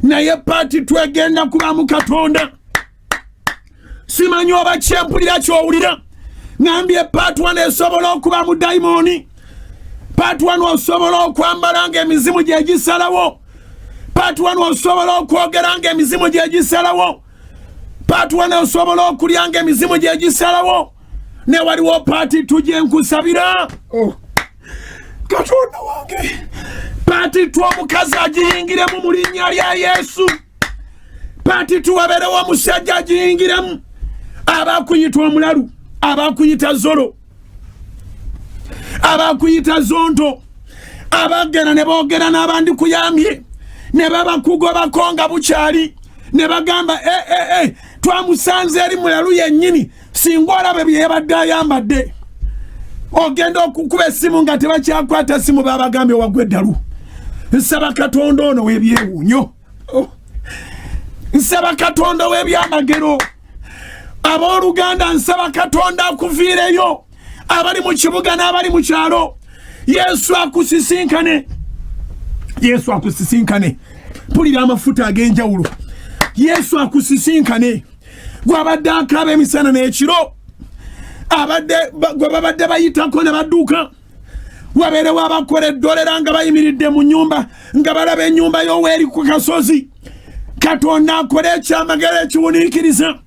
[SPEAKER 1] naye paati twegenda kubaamu Katonda. Simanyi oba kyempulira kyowulira ngambye paati wano esobola okubaamu dayimoni. Paati wano osobola okwambala ng'emizimu gye gisalawo. Paati wano osobola okwogera ng'emizimu gye gisalawo. Paati wano osobola okulya ng'emizimu gye gisalawo. Ne waliwo paati tujje nkusabira Katonda wange paati tw'omukazi agiyingiremu mu linnya lya Yesu. Paati tuwaberewo omusajja agiyingiremu. Abakuyita omulalu, abakuyita zolo, abakuyita zonto, abagenda ne boogera n'abandi kuyambye ne babakugobako nga bukyali ne bagamba twamusanze eri mulalu yennyini singa olabe bye yabadde ayambadde. Ogenda okukuba essimu nga tebakyakwata ssimu babagambye wagwa eddalu. Nsaba Katonda ono w'ebyewuunyo, nsaba Katonda w'ebyamagero. Abooluganda nsaba Katonda akuviireyo, abali mu kibuga n'abali mu kyalo. Yesu akusisinkane, Yesu akusisinkane. Mpulira amafuta ag'enjawulo. Yesu akusisinkane gwabadde akaaba emisana n'ekiro, gwe babadde bayitako ne badduka. Wabeerewo abakola eddolera nga bayimiridde mu nnyumba nga balaba ennyumba y'oweeri ku kasozi. Katonda akole ekyamagero ekiwuniikiriza.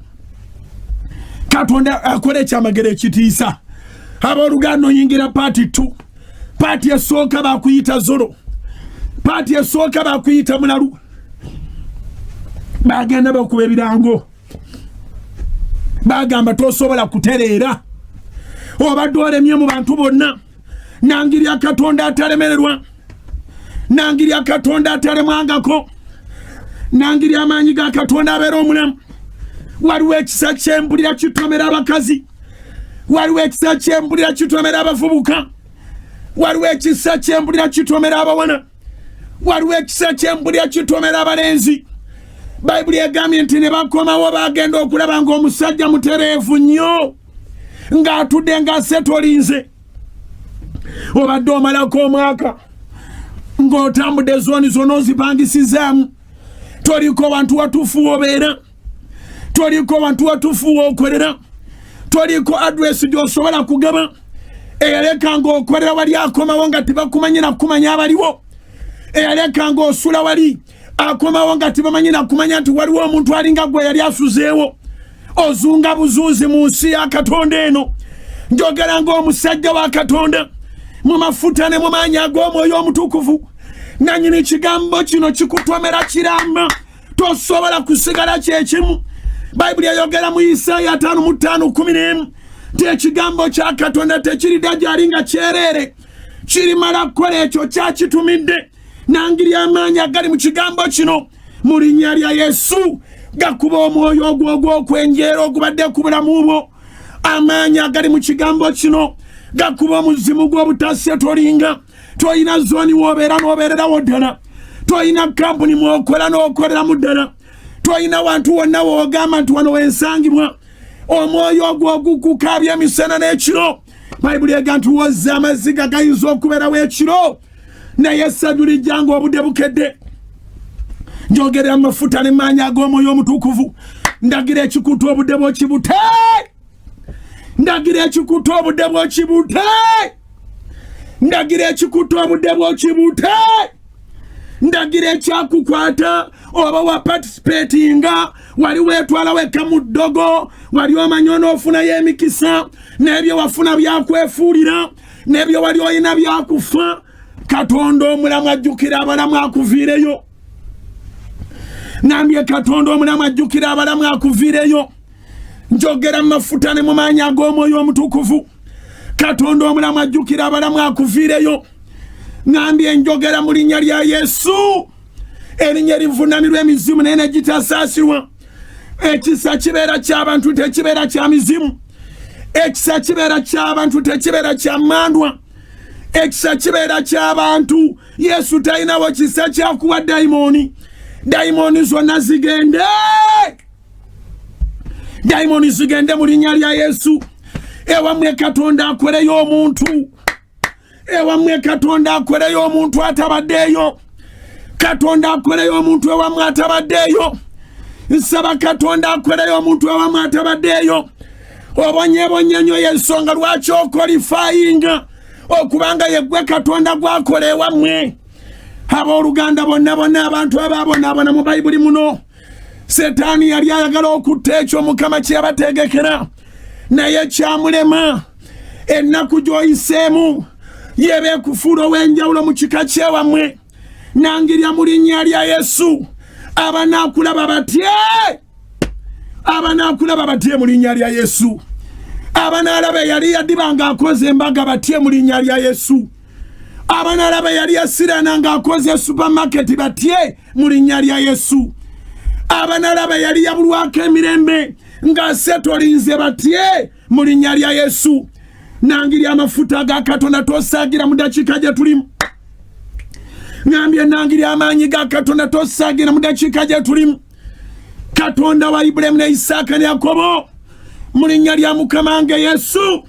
[SPEAKER 1] Katonda akole ekyamagero ekitiisa. Abooluganda oyingira paati 2. Paati esooka bakuyita zolo, paati esooka bakuyita mulalu. Bagenda bakuba ebirango. bagamba tosobola kutereera obadde olemye mu bantu bonna nangirya Katonda atalemererwa nangirya Katonda atalemwangako nangirya amaanyi ga Katonda abeera omulamu waliwo ekisa kyembulira kitomera abakazi waliwo ekisa kyembulira kitomera abavubuka waliwo ekisa kyembulira kitomera abawana waliwo ekisa kyembulira kitomera abalenzi Bayibuli egambye nti ne bakomawo bagenda okulaba ng'omusajja mutereevu nnyo ng'atudde ng'asetolinze obadde omalako omwaka ng'otambudde zooni zonna ozipangisizaamu toliko bantu watuufu obeera toliko bantu watuufu okolera toliko adresi gy'osobola kugaba eyaleka ng'okolera wali akomawo nga tebakumanyira kumanya abaliwo eyaleka ng'osula wali akomawo nga tebamanyira kumanya nti waliwo omuntu alinga gwe yali asuzeewo ozunga buzuuzi mu nsi ya Katonda eno njogera ng'omusajja wa Katonda mu mafuta ne mu maanyi ag'Omwoyo Omutukuvu nanyini kigambo kino kikutomera kiramba tosobola kusigala kyekimu Bayibuli eyogera mu Isaaya 5:5 nti ekigambo kya Katonda tekiridda gyali nga kyereere kirimala kukola ekyo kyakitumidde nangiri amaanyi agali mu kigambo kino mu linnya lya Yesu gakuba omwoyo ogw'okwenjeera ogubadde ku bulamu bwo amaanyi agali mu kigambo kino gakuba omuzimu gw'obutassetolinga toyina zooni w'obeera n'obeererawo ddala toyina kampuni mw'okola n'okoleramu ddala toyina wantu wonna w'ogamba nti wano wensangibwa omwoyo ogwo ogukukaabya emisana n'ekiro Bayibuli ega nti wozza amaziga gayinza okubeerawo ekiro naye essanyu lijja ng'obudde bukedde njogerera amafuta n'emaanyi ag'Omwoyo Omutukuvu ndagira ekikuta obudde bw'okibute ndagira ekikuta obudde bw'okibute ndagira ekikuta obudde bw'okibute ndagira ekyakukwata oba wa participatinga wali weetwala wekka mu ddogo wali omanyi onoofunayo emikisa n'ebyo wafuna byakwefuulira n'ebyo wali olina byakufa Katonda omulamu ajjukira abalamu akuviireyo nambye Katonda omulamu ajjukira abalamu akuviireyo njogera mu mafuta ne mu maanyi ag'Omwoyo Omutukuvu Katonda omulamu ajjukira abalamu akuviireyo nambye njogera mu linnya lya Yesu erinnya erivunamirwa emizimu naye ne gitasaasirwa ekisa kibeera ky'abantu tekibeera kya mizimu ekisa kibeera ky'abantu tekibeera kya mmandwa ekisa kibeera ky'abantu Yesu talinawo kisa kyakuwa dayimooni zonna zigende mu linnya lya Yesu ewamwe Katonda akoleyo omuntu ewamwe Katonda akoleyo omuntu atabaddeeyo Katonda akoleyo omuntu ewamwe atabaddeeyo nsaba Katonda akoleyo omuntu ewamwe atabaddeeyo obonyebonye nnyo y'ensonga lwaki okolifayinga okubanga yeggwe Katonda gwakola ewamwe abooluganda bonna abantu abaabonaabona mu Bayibuli muno Setaani yali ayagala okutta ekyo Mukama kye yabategekera naye kyamulema ennaku gy'oyiseemu yebe kufuula ow'enjawulo mu kika kyewamwe nangirya mu linnya lya Yesu abanaakulaba batye mu linnya lya Yesu abanaalaba yali yaddiba ng'akoze embaga batye mu linnya lya Yesu abanaalaba yali yasirana ng'akoze supermarket batye mu linnya lya Yesu abanaalaba yali yabulwako emirembe ng'asetolinze batye mu linnya lya Yesu nangirya amafuta ga Katonda tosaagira mu dakiika gye tulimu ngambye nangirya amaanyi ga Katonda tosaagira mu dakiika gye tulimu Katonda wa Ibulayimu ne Isaaka ne Yakobo mu linnya lya Mukama nge Yesu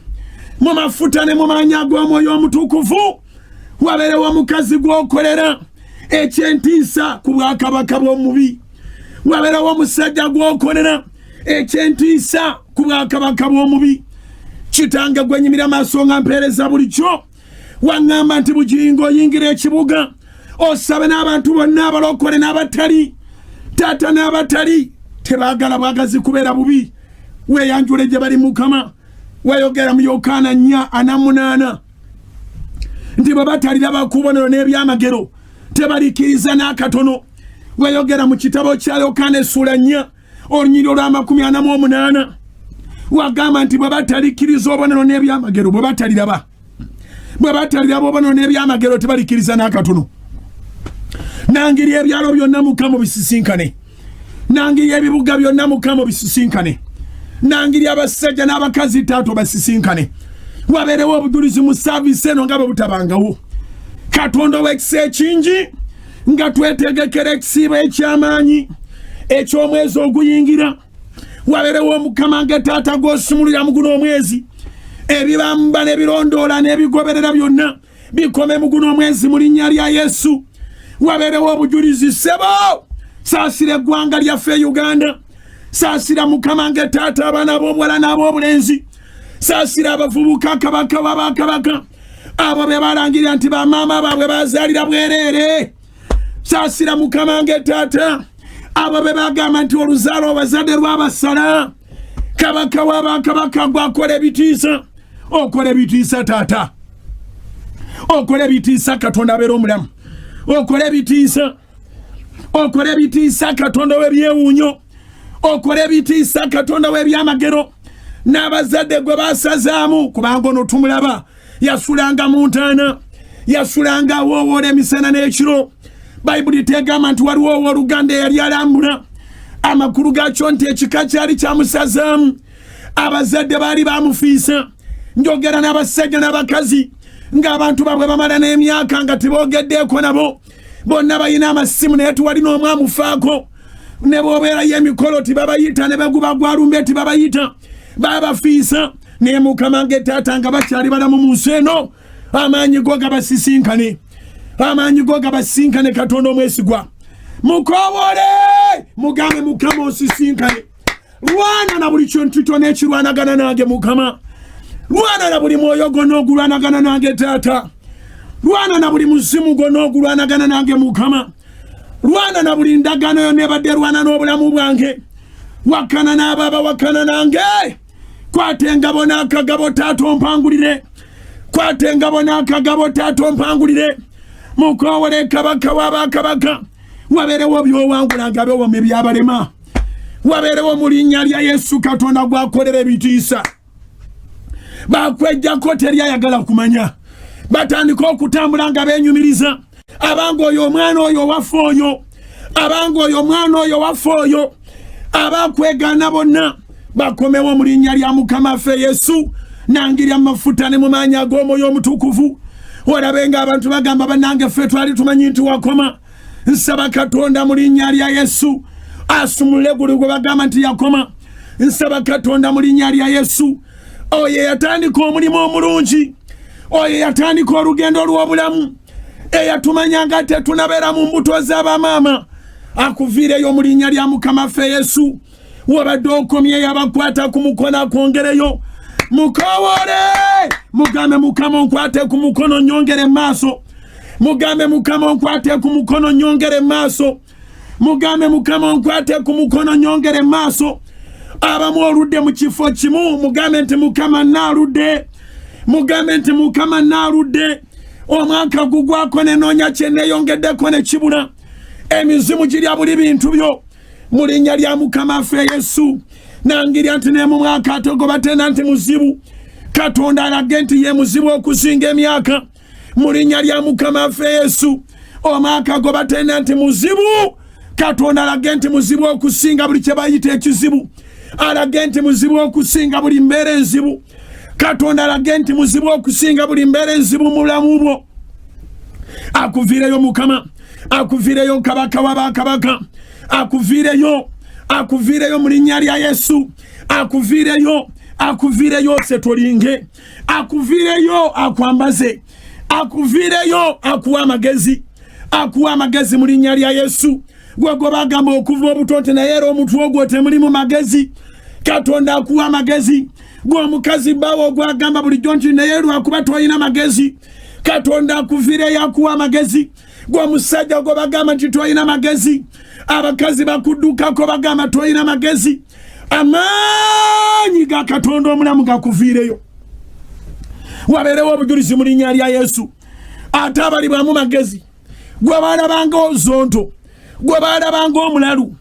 [SPEAKER 1] mu mafuta ne mu maanyi ag'Omwoyo Omutukuvu wabeerewo omukazi gw'okolera ekyentiisa ku bwakabaka bw'omubi wabeerewo omusajja gw'okolera ekyentiisa ku bwakabaka bw'omubi kitange gwenyimira maaso nga mpeereza buli kyo waŋŋamba nti bugingo oyingira ekibuga osabe n'abantu bonna abalokole n'abatali taata n'abatali tebaagala bwagazi kubeera bubi weeyanjule gye bali Mukama weeyogera mu Yokaana 4:8 nti bwe bataliraba kubonero n'ebyamagero tebalikkiriza n'akatono weeyogera mu kitabo kya Yokaana 4 olunyiriro lwa 48 wagamba nti bwe batalikiriza obonero n'ebyamagero bwe bataliraba obonero n'ebyamagero tebalikiriza n'akatono. Nangiri ebyalo byonna Mukama bisisinkane, nangiri ebibuga byonna Mukama bisisinkane, nangiri abasajja n'abakazi Taata basisinkane, wabeerewo obujulizi mu saavisi eno nga bwe butabangawo. Katonda w'ekisa ekingi nga twetegekera ekisiibo eky'amaanyi eky'omwezi oguyingira, wabeerewo Mukama nga Taata gw'osumulira mu guno omwezi, ebibamba n'ebirondoola n'ebigoberera byonna bikome mu guno omwezi mu linnya lya Yesu. Wabeerewo obujulizi ssebo, saasira eggwanga lyaffe Uganda, saasira Mukama nga Taata abaana b'obuwala n'ab'obulenzi, saasira abavubuka kabaka w'abakabaka abo be balangirira nti bamaama baabwe bazaalira bwereere, saasira Mukama nga Taata abo be bagamba nti oluzaalo abazadde lwabasala. Kabaka w'abakabaka gwakola ebitiisa, okola ebitiisa Taata, okola ebitiisa Katonda abeera omulamu, okola ebitiisa Katonda w'ebyewuunyo, okola ebitiisa Katonda w'ebyamagero n'abazadde gwe basazaamu, kubanga ono tumulaba yasulanga mu ntaana, yasulanga awoowola emisana n'ekiro. Bayibuli tegamba nti waliwo owooluganda eyali alambula, amakulu gaakyo nti ekika kyali kyamusazaamu, abazadde baali bamufiisa. Njogera n'abasajja n'abakazi ng'abantu babwe bamala n'emyaka nga teboogeddeeko nabo, bonna bayina amasimu naye tuwali n'omu amufaako. Ne bw'obeerayo emikolo tibabayita, ne beguba gwalumbe tibabayita, babafiisa. Naye Mukama nga Taata nga bakyali balamu mu nsi eno, amaanyi go gabasisinkane, amaanyi go gabasisinkane. Katonda omwesigwa mukoowole, mugambe Mukama osisinkane. Lwana na buli kintu kyonna ekirwanagana nange Mukama, lwana na buli mwoyo gwonna ogulwanagana nange Taata, lwana na buli muzimu gwonna ogulwanagana nange Mukama, lwana na buli ndagaano yonna ebadde lwana n'obulamu bwange, wakana n'ababa wakana nange. Kwata engabo n'akagabo Taata ompangulire, kwata engabo n'akagabo Taata ompangulire. Mukoowole kabaka w'abakabaka, wabeerewo by'owangula nga beewoma ebyabalema, wabeerewo mu linnya lya Yesu. Katonda gwakolera ebitiisa, bakwejjako teryayagala kumanya, batandika okutambula nga beenyumiriza. Abanga oyo omwana oyo waffe oyo, abanga oyo omwana oyo waffe oyo, abakwegaana bonna bakomewo mu linnya lya Mukama ffe Yesu. Nangirya amafuta ne mu maanyi ag'Omwoyo Omutukuvu. Olabe ng'abantu bagamba bannange ffe twali tumanyi nti wakoma. Nsaba Katonda mu linnya lya Yesu asumule guli gwe bagamba nti yakoma. Nsaba Katonda mu linnya lya Yesu oyo yatandika omulimu omulungi, oyo yatandika olugendo lw'obulamu, eyatumanya nga tetunabeera mu mbuto z'abamaama, akuviireyo mu linnya lya Mukama ffe Yesu. Wabadde okomye yabakwata ku mukono akwongereyo. Mukoowole, mugambe Mukama onkwate ku mukono nyongere maaso, mugambe Mukama onkwate ku mukono nyongere maaso, mugambe Mukama onkwate ku mukono nyongere maaso. Abamu oludde mu kifo kimu, mugambe nti Mukama naaludde, mugambe nti Mukama naaludde. Omwaka gugwako ne noonya kye neeyongeddeko ne kibula, emizimu girya buli bintu byo mu linnya lya Mukama ffe Yesu. Nangirya nti ne mu mwaka ate gobatenda nti muzibu, Katonda alage nti ye muzibu okusinga emyaka mu linnya lya Mukama ffe Yesu. Omwaka gobatenda nti muzibu, Katonda alage nti muzibu okusinga buli kye bayita ekizibu, alage nti muzibu okusinga buli mbeera enzibu, Katonda alage nti muzibu okusinga buli mbeera enzibu mu bulamu bwo. Akuviireyo Mukama, akuviireyo kabaka w'abakabaka, akuviireyo, akuviireyo mu linnya lya Yesu, akuviireyo, akuviireyo setolinge, akuviireyo akwambaze, akuviireyo akuwa amagezi, akuwa amagezi mu linnya lya Yesu. Gwe bagamba okuva obutonte naye era omutwe ogwo temulimu magezi, Katonda akuwa amagezi. Gwe omukazi bbaawo gwagamba bulijjo nti naye lwakuba toyina magezi, Katonda akuviireyo akuwa amagezi. Gwe omusajja gwe bagamba nti toyina magezi, abakazi bakuddukako bagamba toyina magezi, amaanyi ga Katonda omulamu gakuviireyo. Wabeerewo obujulizi mu linnya lya Yesu. Ate abali bwamu magezi, gwe baalabanga ozonto, gwe baalabanga omulalu,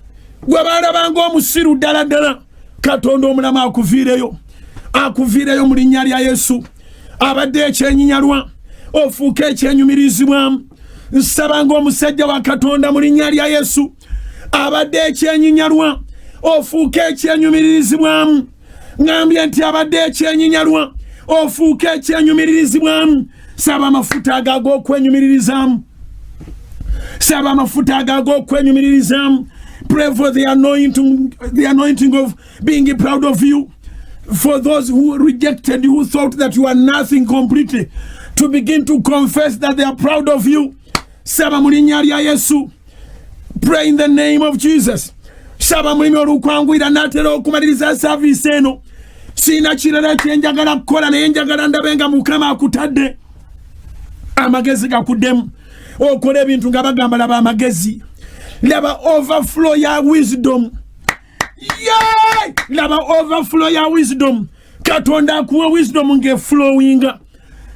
[SPEAKER 1] gwe baalabanga omusiru ddala ddala, Katonda omulamu akuviireyo mu linnya lya Yesu. Abadde ekyenyinyalwa ofuuke ekyenyumirizibwamu. Nsaba ng'omusajja wa Katonda mu linnya lya Yesu. Abadde ekyenyinyalwa ofuuke ekyenyumirizibwamu. Ngambye nti abadde ekyenyinyalwa ofuuke ekyenyumirizibwamu. Saba amafuta agago okwenyumiririzamu. Saba amafuta agago okwenyumiririzamu. Pray for the anointing of being proud of you. For those who rejected you, who thought that you are nothing completely, to begin to confess that they are proud of you. Saba mu linnya lya Yesu. Pray in the name of Jesus. Saba mulimi olukwangwira natera okumaliriza service eno. Sina kirala kyenjagala kukola naye njagala ndabe nga Mukama akutadde. Amagezi gakuddemu. Okole ebintu nga bagamba laba amagezi. Laba overflow ya wisdom. Yay! Laba overflow ya wisdom. Katonda akuwa wisdom nge flowinga.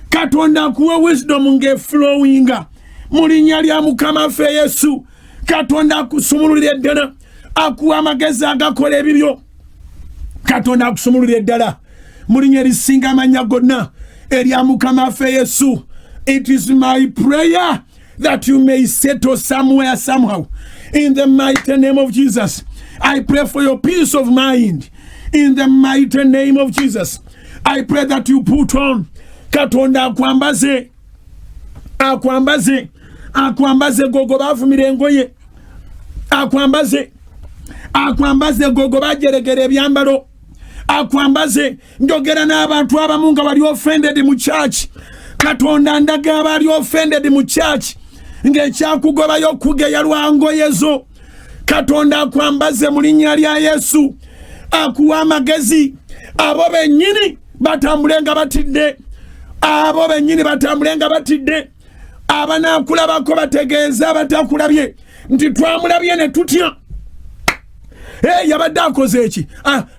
[SPEAKER 1] Katonda akuwa wisdom nge flowinga. Mu linnya lya Mukama ffe Yesu. Katonda akusumululira eddala. Akuwa amagezi agakola ebibyo. Katonda akusumululira eddala. Mu linnya erisinga amannya gonna erya Mukama ffe Yesu. It is my prayer that you may settle somewhere, somehow. In the mighty name of Jesus. I pray for your peace of mind. In the mighty name of Jesus. I pray that you put on. Katonda akwambaze. Akwambaze. Akwambaze gogo bafumire engoye. Akwambaze. Akwambaze gogo bajeregere ebyambalo. Akwambaze. Njogera n'abantu abamu nga bali offended mu church. Katonda ndaga abali offended mu church. Ng'ekyakugobayo kugeya lwangoyezo. Katonda akwambaze mu linnya lya Yesu. Akuwa amagezi. Abo bennyini batambulenga batidde. Abo bennyini batambulenga batidde. Abanaakulabako bategeeza batakulabye nti twamulabye ne tutya. Yabadde akoze eki?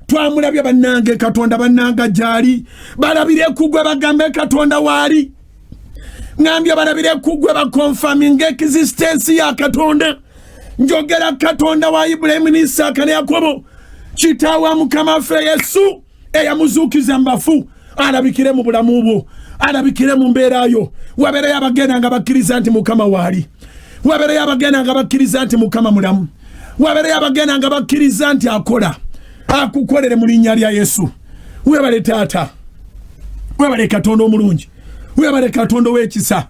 [SPEAKER 1] Twamulabye bannange Katonda bannanga gyali. Balabire kugwe bagambe Katonda waali. Ngambye balabire kugwe bakonfirming existence ya Katonda. Njogera Katonda wa Ibrahimu ne Isaaka ne Yakobo. Kitaawa Mukama ffe Yesu eyamuzuukiza mbafu. Alabikire mu bulamu bwo. Alabikire mu mbeera yo. Wabeereyo abagenda nga bakkiriza nti Mukama waali. Wabeereyo abagenda nga bakkiriza nti Mukama mulamu. Wabeereyo abagenda nga bakkiriza nti akola. Akukolere mu linnya lya Yesu. Webale taata. Webale Katonda omulungi. Webale Katonda w'ekisa.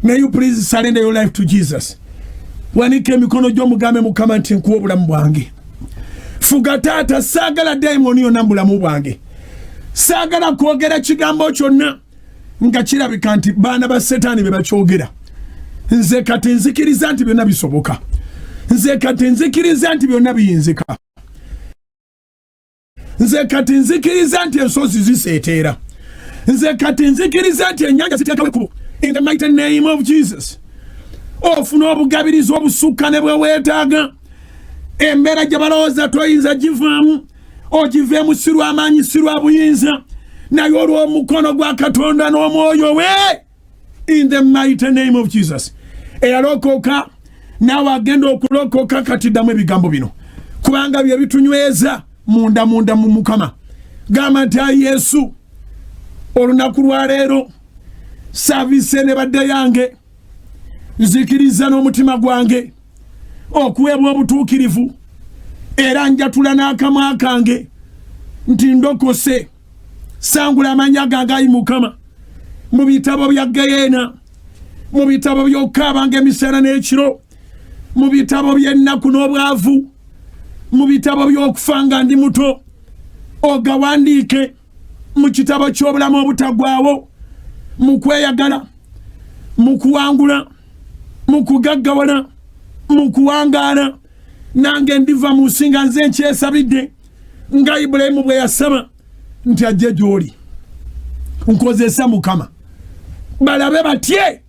[SPEAKER 1] May you please surrender your life to Jesus. Wanike emikono gy'omugambe Mukama nti nkuwa obulamu bwange. Fuga taata saagala daimoni yonna mu bulamu bwange. Saagala kwogera kigambo kyonna nga kirabika nti baana ba Setaani be bakyogera. Nze kati nzikiriza nti byonna bisoboka. Nze kati nzikiriza nti byonna biyinzika. Nze kati nzikiriza nti ensozi ziseeteera. Nze kati nzikiriza nti ennyanja ziteekawo ekkubo. In the mighty name of Jesus. Ofuna obugabirizi obusukka ne bwe weetaaga. Embeera gye balowooza toyinza givaamu. Ogiveemu si lw'amaanyi si lwa buyinza. Naye olw'omukono gwa Katonda n'omwoyo we. In the mighty name of Jesus. Eyalokoka naawe agenda okulokoka kati ddamu ebigambo bino. Kubanga bye bitunyweza munda mu Mukama. Gamba nti ayi Yesu olunaku lwa leero saavisi ne badde yange. Nzikiriza n'omutima gwange okuweebwa obutuukirivu era njatula n'akamwa kange nti ndokose. Sangula amannya gange ayi Mukama mu bitabo bya Geyeena, mu bitabo by'okukaabanga emisana n'ekiro, mu bitabo by'ennaku n'obwavu, mu bitabo by'okufa nga ndi muto. Ogawandiike mu kitabo ky'obulamu obutaggwaawo, mu kweyagala, mu kuwangula, mu kugaggawala, mu kuwangaala. Nange ndiva mu nsi nga nze nkyesabidde nga Ibulayimu bwe yasaba nti ajje gy'oli. Nkozesa Mukama balabe batye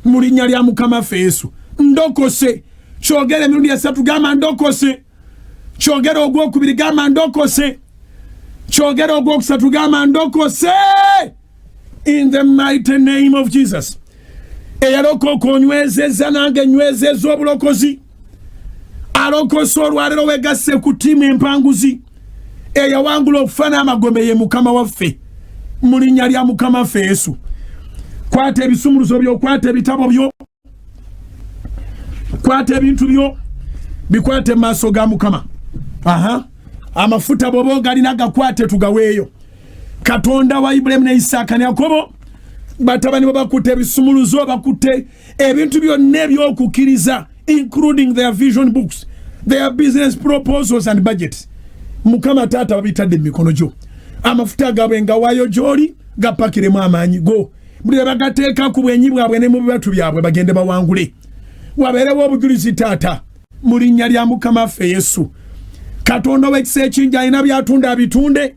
[SPEAKER 1] mu linnya lya Mukama ffe Yesu. Ndokose. Kyogere emirundi esatu gamba ndokose. Kyogere ogwokubiri gamba ndokose. Kyogere ogwokusatu gamba ndokose. In the mighty name of Jesus. Eyalokoka onywezezza nange nywezezza obulokozi. Alokose olwaleero wegasse ku ttiimu empanguzi. eyawangula okufana amagombe ye mukama waffe mu linnya lya mukama waffe Yesu. Kwata ebisumuluzo byo, kwata ebitabo byo, kwata ebintu byo, bikwate maaso ga mukama. Amafuta bobo galina gakwate tugaweeyo. Katonda wa Ibrahim ne Isaka ne Yakobo batabani babakutte ebisumuluzo, bakutte ebintu byonna eby'okukkiriza, including their vision books, their business proposals and budgets. Mukama taata babitadde mu mikono gyo. Amafuta gaabwe nga waayo gy'oli gapakiremu amaanyi go. Buli bagateeka ku bwenyi bwabwe ne mu bibatu byabwe bagende bawangule. Wabeerewo obujulizi taata mu linnya lya mukama waffe Yesu. Katonda w'ekisa ekingi alina byatunda abitunde.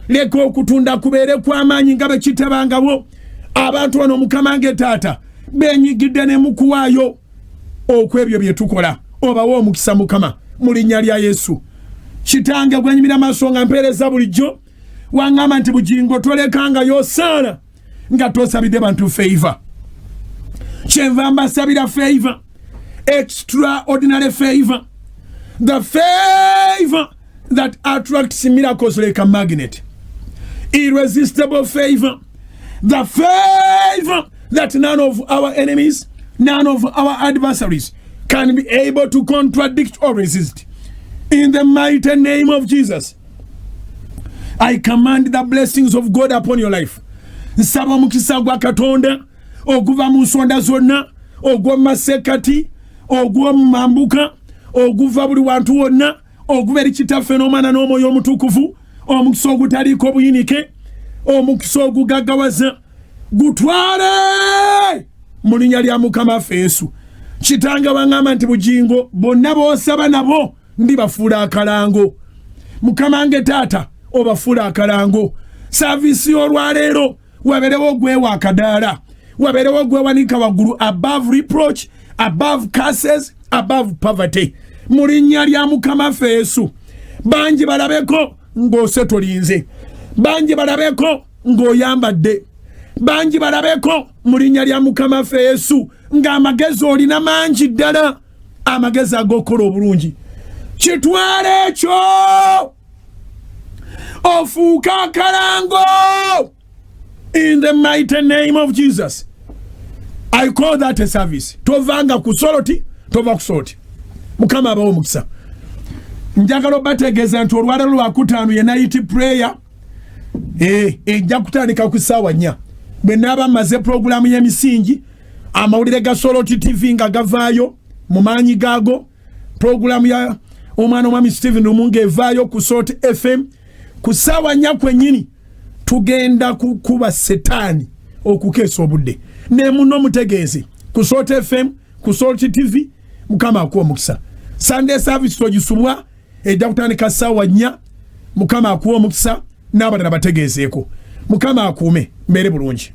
[SPEAKER 1] Leka okutunda kubeere kw'amaanyi nga bwe kitebangawo. Abantu bano mukama nge taata benyigidde ne mu kuwaayo okwebyo bye tukola. Obawe omukisa mukama mu linnya lya Yesu. Kitange gwenyumira amaaso nga mpeereza bulijjo, waŋŋamba nti bugingo tolekanga yosaana nga tosabidde bantu favor. Kyenva mbasabira favor, extraordinary favor, the favor that attracts miracles like a magnet, irresistible favor, the favor that none of our enemies, none of our adversaries can be able to contradict or resist. In the mighty name of Jesus, I command the blessings of God upon your life. Nsaba mukisa gwa Katonda oguva mu nsonda zonna, ogwa masekati, ogwa mambuka, oguva buli wantu wonna, oguva eri Kitaffe n'Omwana n'Omwoyo Omutukuvu, omukisa ogutaliiko buyinike, omukisa ogugaggawaza, gutwale mu linnya lya mukama waffe Yesu. Kitange waŋŋamba nti bugingo bonna b'osaba nabo ndibafuula akalango. Mukama nge taata obafuula akalango. Saavisi y'olwaleero wabeerewo gwewa akadaala, wabeerewo gwewanika waggulu, above reproach, above curses, above poverty, mu linnya lya mukama waffe Yesu. Bangi balabeko ng'ose tolinze, bangi balabeko ng'oyambadde, bangi balabeko mu linnya lya mukama waffe Yesu ng'amagezi olina mangi ddala, amagezi ag'okukola obulungi. Kitwale ekyo ofuuka akalango in the mighty name of Jesus. I call that a service. Tovanga ku soloti, tova ku soloti. Mukama abawo omukisa. Njagala obategeeza nti olwaleero lwakutaano ye night prayer ejja kutandika ku ssaawa 4. Bwe naaba mmaze puroguramu y'emisingi, amawulire ga Soloti TV nga gavaayo mu maanyi gaago, puroguramu ya omwana omwami Stephen Lumunga evaayo ku Soloti FM. Ku ssaawa 4 kwennyini tugenda kukuba setaani okukeesa obudde. Ne muno mutegeeze ku Soloti FM, ku Soloti TV, mukama akuwa omukisa. Sunday service togisubwa ejja kutandika ssaawa 4. Mukama akuwa omukisa n'abalala bategeezeeko. Mukama akuume mbeere bulungi.